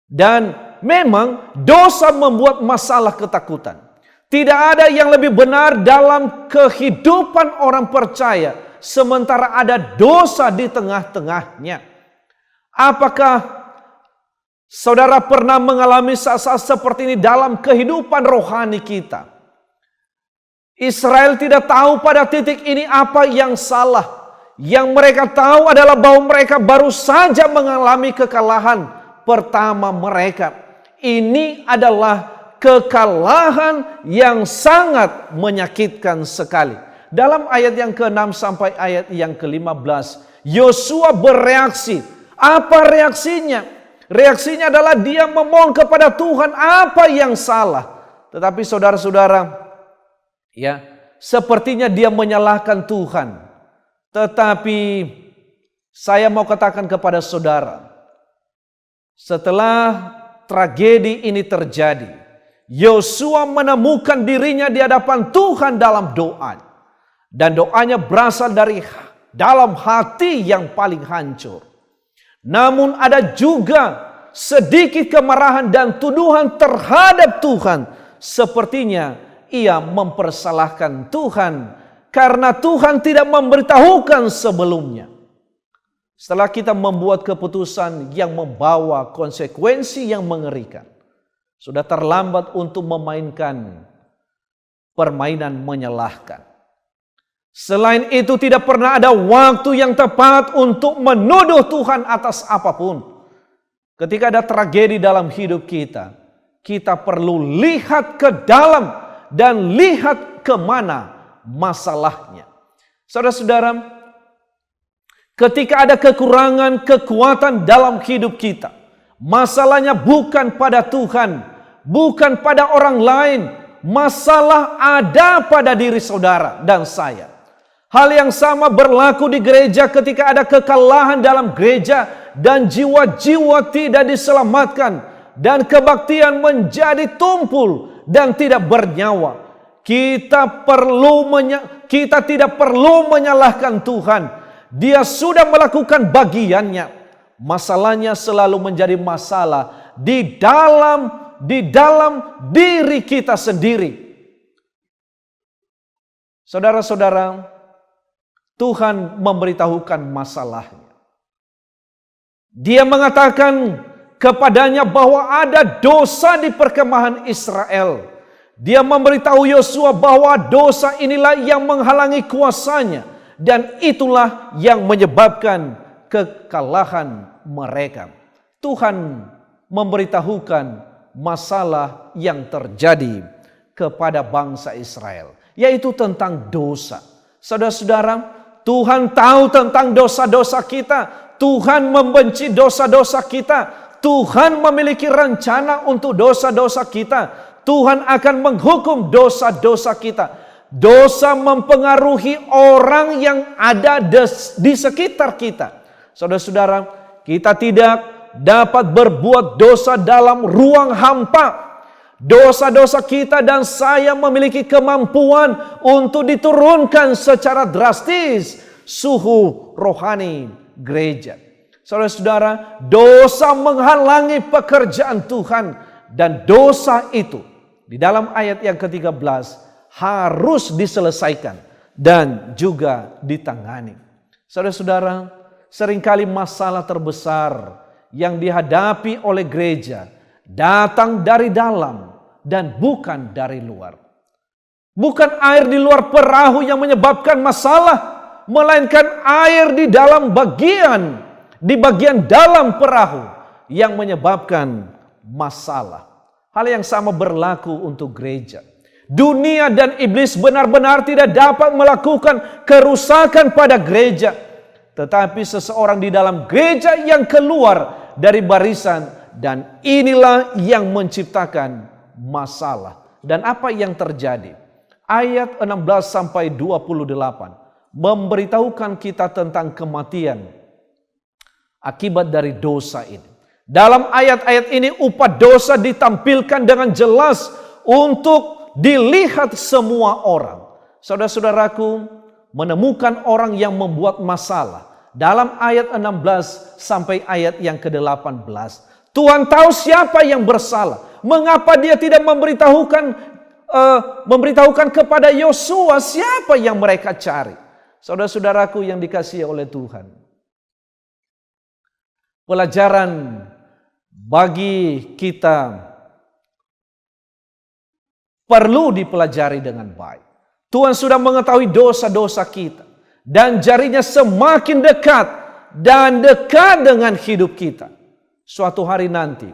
G: Dan memang dosa membuat masalah ketakutan. Tidak ada yang lebih benar dalam kehidupan orang percaya sementara ada dosa di tengah-tengahnya. Apakah saudara pernah mengalami saat-saat seperti ini dalam kehidupan rohani kita? Israel tidak tahu pada titik ini apa yang salah. Yang mereka tahu adalah bahwa mereka baru saja mengalami kekalahan pertama mereka. Ini adalah kekalahan yang sangat menyakitkan sekali. Dalam ayat yang ke-6 sampai ayat yang ke-15, Yosua bereaksi. Apa reaksinya? Reaksinya adalah dia memohon kepada Tuhan apa yang salah. Tetapi saudara-saudara, ya, sepertinya dia menyalahkan Tuhan. Tetapi saya mau katakan kepada saudara, setelah tragedi ini terjadi, Yosua menemukan dirinya di hadapan Tuhan dalam doa. Dan doanya berasal dari dalam hati yang paling hancur. Namun ada juga sedikit kemarahan dan tuduhan terhadap Tuhan. Sepertinya ia mempersalahkan Tuhan karena Tuhan tidak memberitahukan sebelumnya. Setelah kita membuat keputusan yang membawa konsekuensi yang mengerikan, sudah terlambat untuk memainkan permainan menyalahkan. Selain itu tidak pernah ada waktu yang tepat untuk menuduh Tuhan atas apapun. Ketika ada tragedi dalam hidup kita, kita perlu lihat ke dalam dan lihat kemana masalahnya. Saudara-saudara, ketika ada kekurangan kekuatan dalam hidup kita, masalahnya bukan pada Tuhan, bukan pada orang lain. Masalah ada pada diri saudara dan saya. Hal yang sama berlaku di gereja ketika ada kekalahan dalam gereja dan jiwa-jiwa tidak diselamatkan dan kebaktian menjadi tumpul dan tidak bernyawa. Kita tidak perlu menyalahkan Tuhan. Dia sudah melakukan bagiannya. Masalahnya selalu menjadi masalah di dalam diri kita sendiri. Saudara-saudara, Tuhan memberitahukan masalahnya. Dia mengatakan kepadanya bahwa ada dosa di perkemahan Israel. Dia memberitahu Yosua bahwa dosa inilah yang menghalangi kuasanya. Dan itulah yang menyebabkan kekalahan mereka. Tuhan memberitahukan masalah yang terjadi kepada bangsa Israel, yaitu tentang dosa. Saudara-saudara, Tuhan tahu tentang dosa-dosa kita. Tuhan membenci dosa-dosa kita. Tuhan memiliki rencana untuk dosa-dosa kita. Tuhan akan menghukum dosa-dosa kita. Dosa mempengaruhi orang yang ada di sekitar kita. Saudara-saudara, kita tidak dapat berbuat dosa dalam ruang hampa. Dosa-dosa kita dan saya memiliki kemampuan untuk diturunkan secara drastis suhu rohani gereja. Saudara-saudara, dosa menghalangi pekerjaan Tuhan. Dan dosa itu di dalam ayat yang ke-13 harus diselesaikan dan juga ditangani. Saudara-saudara, seringkali masalah terbesar yang dihadapi oleh gereja datang dari dalam dan bukan dari luar. Bukan air di luar perahu yang menyebabkan masalah, melainkan air di bagian dalam perahu yang menyebabkan masalah. Hal yang sama berlaku untuk gereja. Dunia dan iblis benar-benar tidak dapat melakukan kerusakan pada gereja. Tetapi seseorang di dalam gereja yang keluar dari barisan, dan inilah yang menciptakan masalah. Dan apa yang terjadi? Ayat 16 sampai 28 memberitahukan kita tentang kematian akibat dari dosa ini. Dalam ayat-ayat ini upah dosa ditampilkan dengan jelas untuk dilihat semua orang. Saudara-saudaraku, menemukan orang yang membuat masalah. Dalam ayat 16 sampai ayat yang ke-18. Tuhan tahu siapa yang bersalah. Mengapa dia tidak memberitahukan kepada Yosua siapa yang mereka cari. Saudara-saudaraku yang dikasihi oleh Tuhan. Pelajaran bagi kita perlu dipelajari dengan baik. Tuhan sudah mengetahui dosa-dosa kita. Dan jarinya semakin dekat dan dekat dengan hidup kita. Suatu hari nanti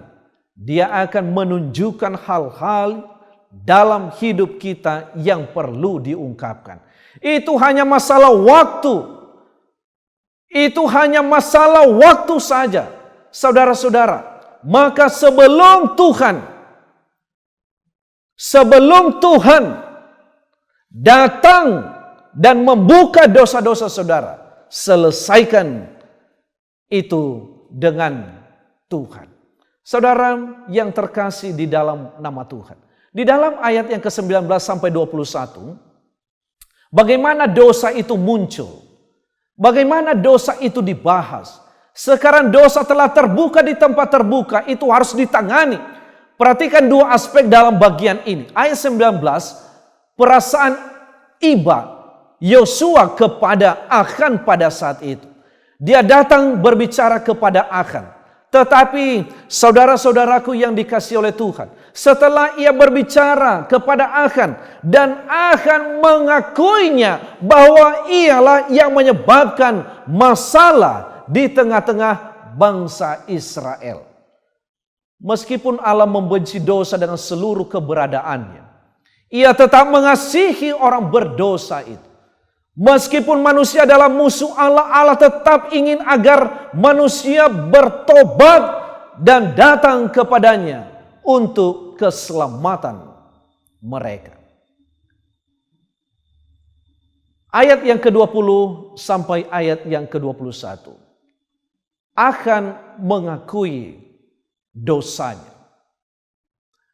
G: Dia akan menunjukkan hal-hal dalam hidup kita yang perlu diungkapkan. Itu hanya masalah waktu. Itu hanya masalah waktu saja, saudara-saudara. Maka sebelum Tuhan datang dan membuka dosa-dosa saudara, selesaikan itu dengan Tuhan. Saudara yang terkasih di dalam nama Tuhan. Di dalam ayat yang ke-19 sampai 21, bagaimana dosa itu muncul? Bagaimana dosa itu dibahas? Sekarang dosa telah terbuka di tempat terbuka, itu harus ditangani. Perhatikan dua aspek dalam bagian ini. Ayat 19, perasaan iba Yosua kepada Achan pada saat itu. Dia datang berbicara kepada Achan. Tetapi saudara-saudaraku yang dikasihi oleh Tuhan, setelah ia berbicara kepada Achan dan Achan mengakuinya bahwa ialah yang menyebabkan masalah di tengah-tengah bangsa Israel. Meskipun Allah membenci dosa dengan seluruh keberadaannya, ia tetap mengasihi orang berdosa itu. Meskipun manusia adalah musuh Allah, Allah tetap ingin agar manusia bertobat dan datang kepadanya untuk keselamatan mereka. Ayat yang ke-20 sampai ayat yang ke-21 akan mengakui dosanya.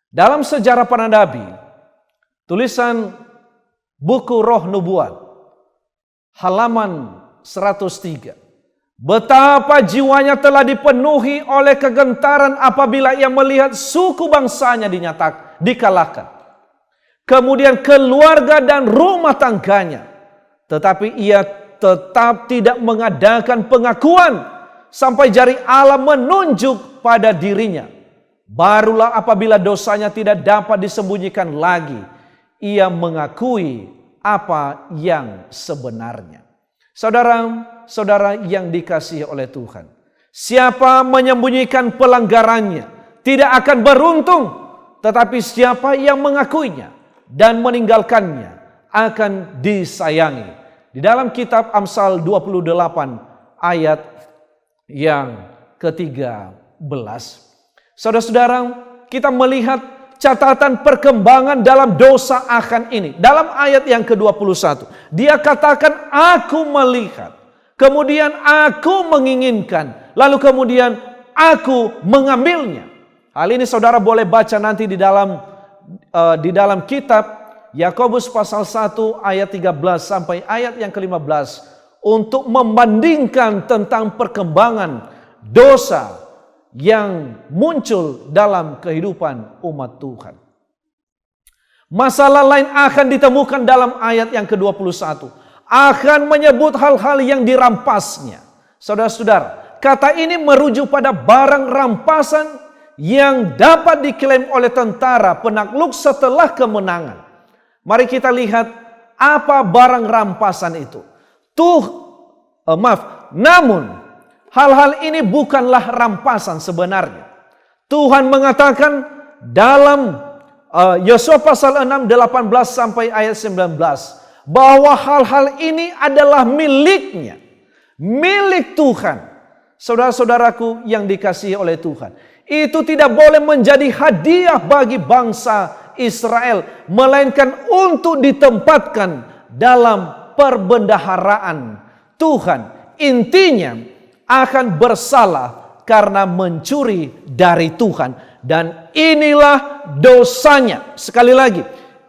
G: Dalam sejarah para nabi, tulisan buku Roh Nubuat, halaman 103. Betapa jiwanya telah dipenuhi oleh kegentaran apabila ia melihat suku bangsanya dikalahkan. Kemudian keluarga dan rumah tangganya. Tetapi ia tetap tidak mengadakan pengakuan sampai jari Allah menunjuk pada dirinya. Barulah apabila dosanya tidak dapat disembunyikan lagi, ia mengakui apa yang sebenarnya. Saudara-saudara yang dikasihi oleh Tuhan, siapa menyembunyikan pelanggarannya tidak akan beruntung, tetapi siapa yang mengakuinya dan meninggalkannya akan disayangi. Di dalam kitab Amsal 28 ayat yang ke-13. Saudara-saudara, kita melihat catatan perkembangan dalam dosa Achan ini. Dalam ayat yang ke-21, dia katakan, aku melihat, kemudian aku menginginkan, lalu kemudian aku mengambilnya. Hal ini saudara boleh baca nanti di dalam kitab Yakobus pasal 1 ayat 13 sampai ayat yang ke-15 untuk membandingkan tentang perkembangan dosa yang muncul dalam kehidupan umat Tuhan. Masalah lain akan ditemukan dalam ayat yang ke-21. Akan menyebut hal-hal yang dirampasnya. Saudara-saudara, kata ini merujuk pada barang rampasan yang dapat diklaim oleh tentara penakluk setelah kemenangan. Mari kita lihat apa barang rampasan itu. Namun hal-hal ini bukanlah rampasan sebenarnya. Tuhan mengatakan dalam Yosua pasal 6, 18 sampai ayat 19 bahwa hal-hal ini adalah miliknya. Milik Tuhan. Saudara-saudaraku yang dikasihi oleh Tuhan. Itu tidak boleh menjadi hadiah bagi bangsa Israel. Melainkan untuk ditempatkan dalam perbendaharaan Tuhan. Intinya akan bersalah karena mencuri dari Tuhan. Dan inilah dosanya. Sekali lagi,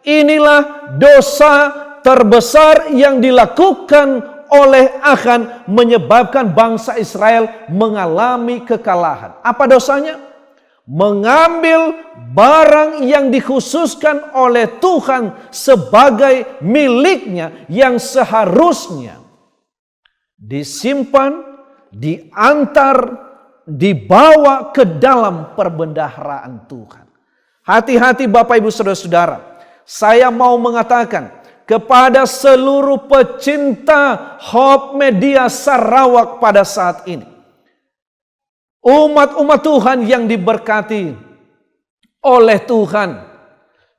G: inilah dosa terbesar yang dilakukan oleh Achan menyebabkan bangsa Israel mengalami kekalahan. Apa dosanya? Mengambil barang yang dikhususkan oleh Tuhan sebagai miliknya yang seharusnya disimpan, dibawa ke dalam perbendaharaan Tuhan. Hati-hati Bapak Ibu Saudara-saudara. Saya mau mengatakan kepada seluruh pecinta Hope Media Sarawak pada saat ini. Umat-umat Tuhan yang diberkati oleh Tuhan.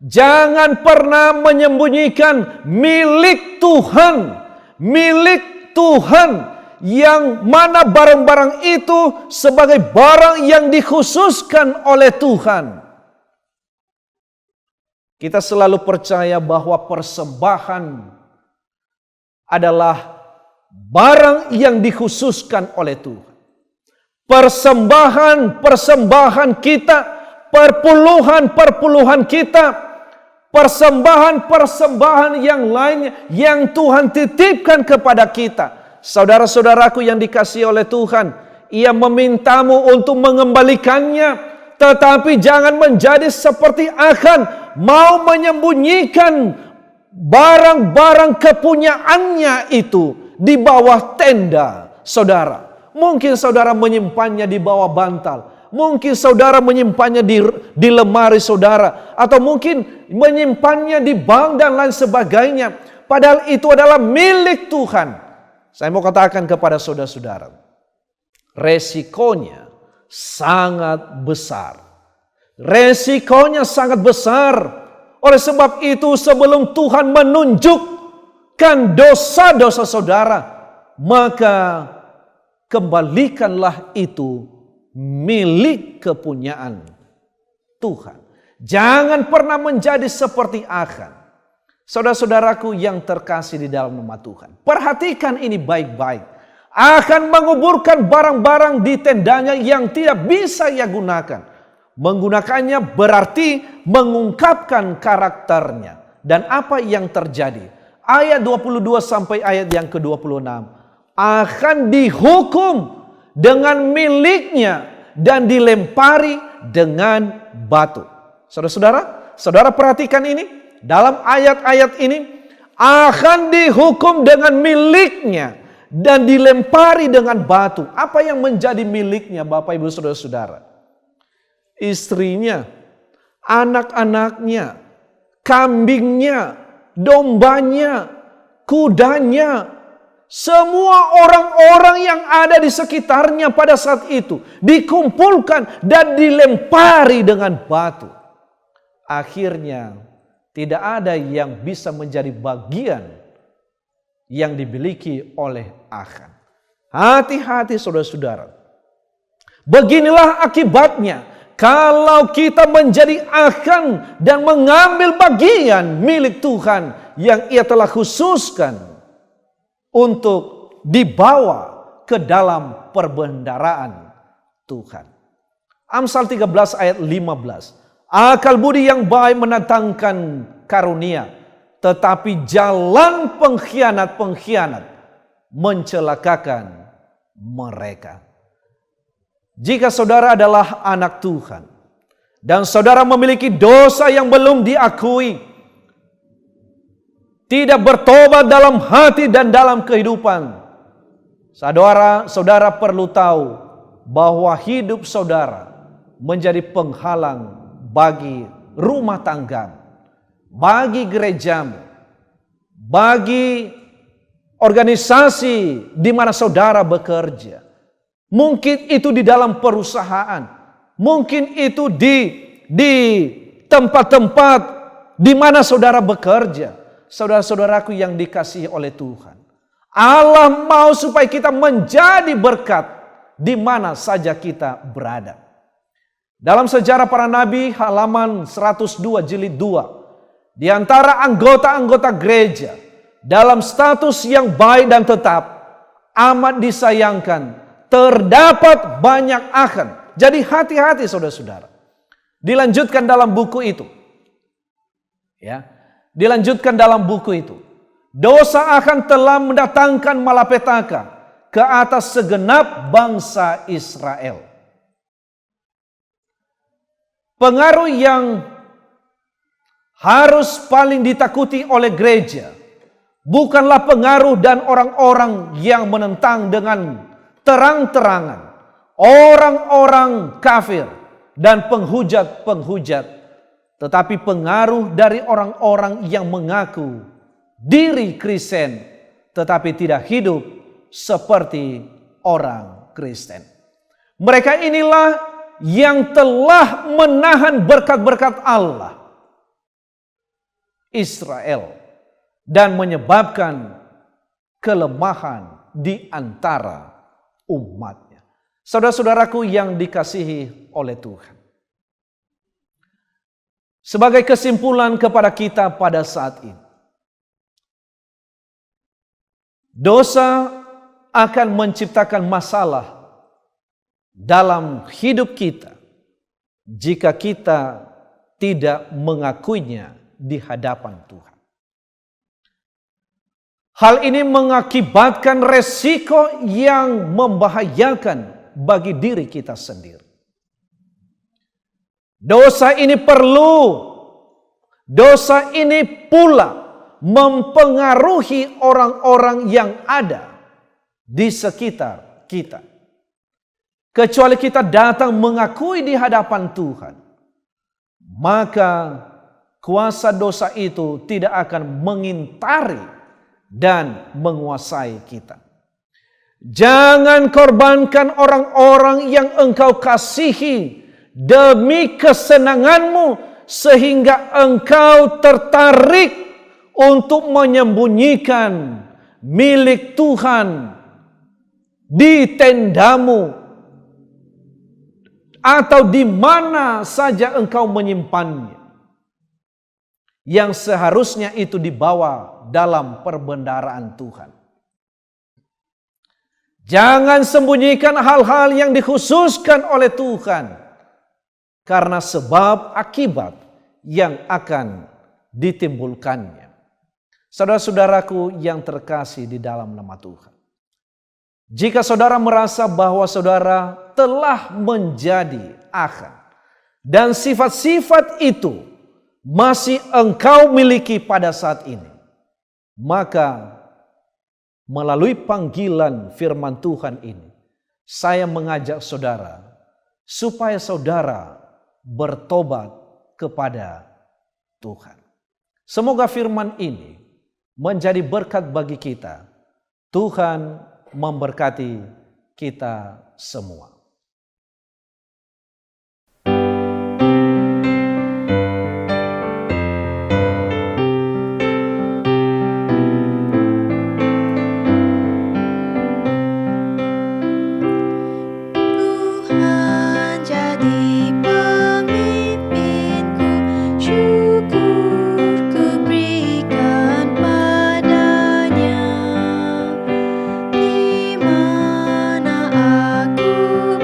G: Jangan pernah menyembunyikan milik Tuhan yang mana barang-barang itu sebagai barang yang dikhususkan oleh Tuhan. Kita selalu percaya bahwa persembahan adalah barang yang dikhususkan oleh Tuhan. Persembahan kita, perpuluhan kita, persembahan yang lainnya yang Tuhan titipkan kepada kita. Saudara-saudaraku yang dikasihi oleh Tuhan, Ia memintamu untuk mengembalikannya, tetapi jangan menjadi seperti Achan, mau menyembunyikan barang-barang kepunyaannya itu di bawah tenda saudara. Mungkin saudara menyimpannya di bawah bantal. Mungkin saudara menyimpannya di lemari saudara. Atau mungkin menyimpannya di bank dan lain sebagainya. Padahal itu adalah milik Tuhan. Saya mau katakan kepada saudara-saudara, resikonya sangat besar. Resikonya sangat besar. Oleh sebab itu sebelum Tuhan menunjukkan dosa-dosa saudara, maka kembalikanlah itu milik kepunyaan Tuhan. Jangan pernah menjadi seperti Achan. Saudara-saudaraku yang terkasih di dalam nama Tuhan, perhatikan ini baik-baik. Akan menguburkan barang-barang di tendanya yang tidak bisa ia gunakan. Menggunakannya berarti mengungkapkan karakternya. Dan apa yang terjadi? Ayat 22 sampai ayat yang ke-26. Akan dihukum dengan miliknya dan dilempari dengan batu. Saudara-saudara, saudara perhatikan ini. Dalam ayat-ayat ini, akan dihukum dengan miliknya dan dilempari dengan batu. Apa yang menjadi miliknya Bapak Ibu Saudara-saudara? Istrinya, anak-anaknya, kambingnya, dombanya, kudanya, semua orang-orang yang ada di sekitarnya pada saat itu dikumpulkan dan dilempari dengan batu. Akhirnya tidak ada yang bisa menjadi bagian yang dimiliki oleh Achan. Hati-hati saudara-saudara. Beginilah akibatnya kalau kita menjadi Achan dan mengambil bagian milik Tuhan yang Ia telah khususkan untuk dibawa ke dalam perbendaharaan Tuhan. Amsal 13 ayat 15. Akal budi yang baik mendatangkan karunia, tetapi jalan pengkhianat-pengkhianat mencelakakan mereka. Jika saudara adalah anak Tuhan dan saudara memiliki dosa yang belum diakui, tidak bertobat dalam hati dan dalam kehidupan, saudara perlu tahu bahwa hidup saudara menjadi penghalang bagi rumah tangga, bagi gerejamu, bagi organisasi di mana saudara bekerja. Mungkin itu di dalam perusahaan, mungkin itu di tempat-tempat di mana saudara bekerja. Saudara-saudaraku yang dikasihi oleh Tuhan, Allah mau supaya kita menjadi berkat di mana saja kita berada. Dalam sejarah para nabi halaman 102 jilid 2, di antara anggota-anggota gereja dalam status yang baik dan tetap, amat disayangkan terdapat banyak Achan. Jadi hati-hati saudara-saudara. Dilanjutkan dalam buku itu. Ya, dilanjutkan dalam buku itu. Dosa Achan telah mendatangkan malapetaka ke atas segenap bangsa Israel. Pengaruh yang harus paling ditakuti oleh gereja bukanlah pengaruh dan orang-orang yang menentang dengan terang-terangan orang-orang kafir dan penghujat-penghujat, tetapi pengaruh dari orang-orang yang mengaku diri Kristen tetapi tidak hidup seperti orang Kristen. Mereka inilah yang telah menahan berkat-berkat Allah Israel dan menyebabkan kelemahan di antara umatnya. Saudara-saudaraku yang dikasihi oleh Tuhan. Sebagai kesimpulan kepada kita pada saat ini, dosa akan menciptakan masalah dalam hidup kita jika kita tidak mengakuinya di hadapan Tuhan. Hal ini mengakibatkan resiko yang membahayakan bagi diri kita sendiri. Dosa ini pula mempengaruhi orang-orang yang ada di sekitar kita. Kecuali kita datang mengakui di hadapan Tuhan, maka kuasa dosa itu tidak akan mengintari dan menguasai kita. Jangan korbankan orang-orang yang engkau kasihi demi kesenanganmu sehingga engkau tertarik untuk menyembunyikan milik Tuhan di tendamu atau di mana saja engkau menyimpannya, yang seharusnya itu dibawa dalam perbendaharaan Tuhan. Jangan sembunyikan hal-hal yang dikhususkan oleh Tuhan karena sebab akibat yang akan ditimbulkannya. Saudara-saudaraku yang terkasih di dalam nama Tuhan, jika saudara merasa bahwa saudara telah menjadi akan dan sifat-sifat itu masih engkau miliki pada saat ini, maka melalui panggilan firman Tuhan ini, saya mengajak saudara supaya saudara bertobat kepada Tuhan. Semoga firman ini menjadi berkat bagi kita. Tuhan memberkati kita semua.
H: Tuhan jadi pemimpinku, syukur ku berikan padanya. Di mana aku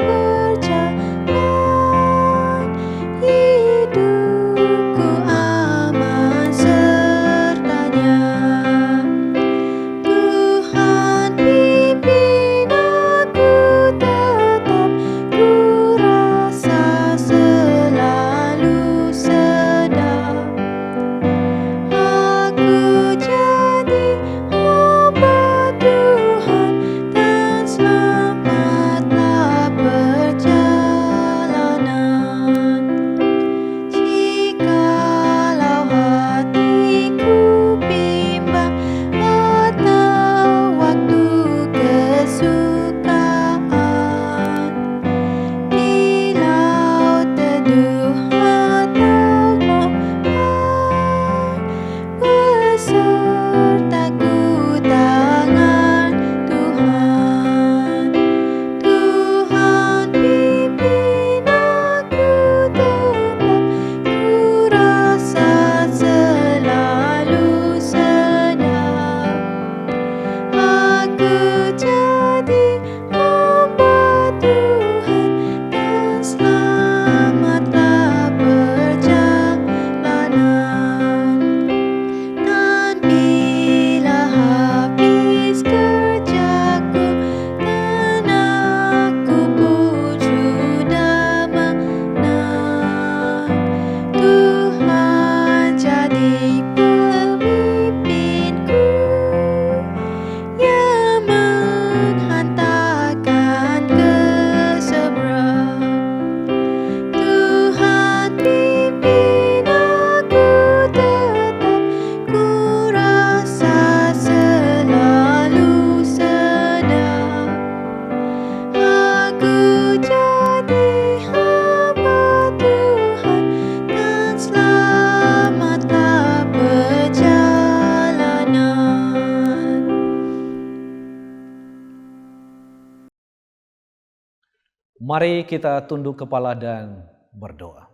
G: Mari kita tunduk kepala dan berdoa.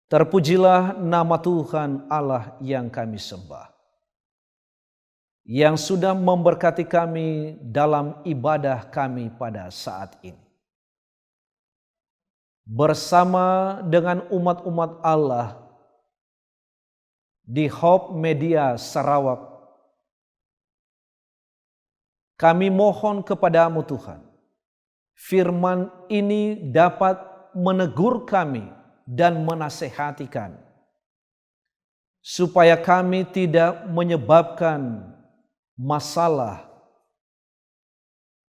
G: Terpujilah nama Tuhan Allah yang kami sembah, yang sudah memberkati kami dalam ibadah kami pada saat ini. Bersama dengan umat-umat Allah di Hope Media Sarawak, kami mohon kepadamu Tuhan, firman ini dapat menegur kami dan menasehatikan, supaya kami tidak menyebabkan masalah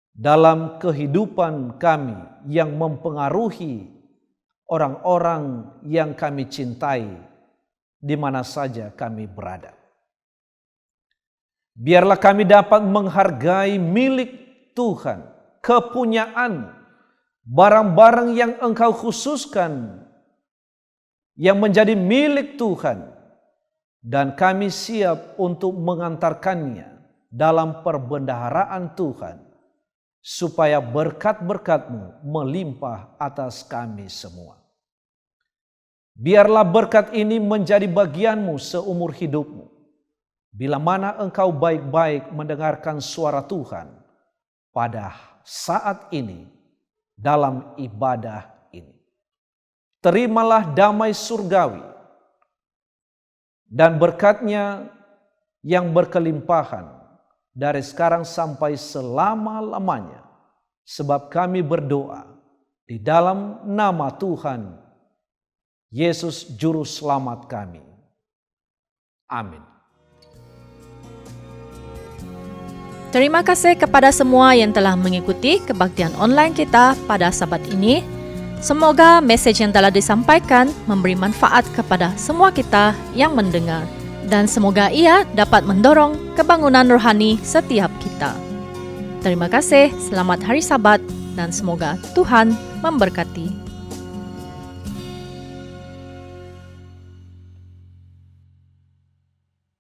G: dalam kehidupan kami yang mempengaruhi orang-orang yang kami cintai di mana saja kami berada. Biarlah kami dapat menghargai milik Tuhan, kepunyaan, barang-barang yang Engkau khususkan yang menjadi milik Tuhan, dan kami siap untuk mengantarkannya dalam perbendaharaan Tuhan, supaya berkat-berkat-Mu melimpah atas kami semua. Biarlah berkat ini menjadi bagian-Mu seumur hidup-Mu, bila mana Engkau baik-baik mendengarkan suara Tuhan pada saat ini dalam ibadah ini. Terimalah damai surgawi dan berkat-Nya yang berkelimpahan dari sekarang sampai selama-lamanya, sebab kami berdoa di dalam nama Tuhan Yesus Juru Selamat kami. Amin.
A: Terima kasih kepada semua yang telah mengikuti kebaktian online kita pada Sabat ini. Semoga mesej yang telah disampaikan memberi manfaat kepada semua kita yang mendengar, dan semoga ia dapat mendorong kebangunan rohani setiap kita. Terima kasih, selamat hari Sabat, dan semoga Tuhan memberkati.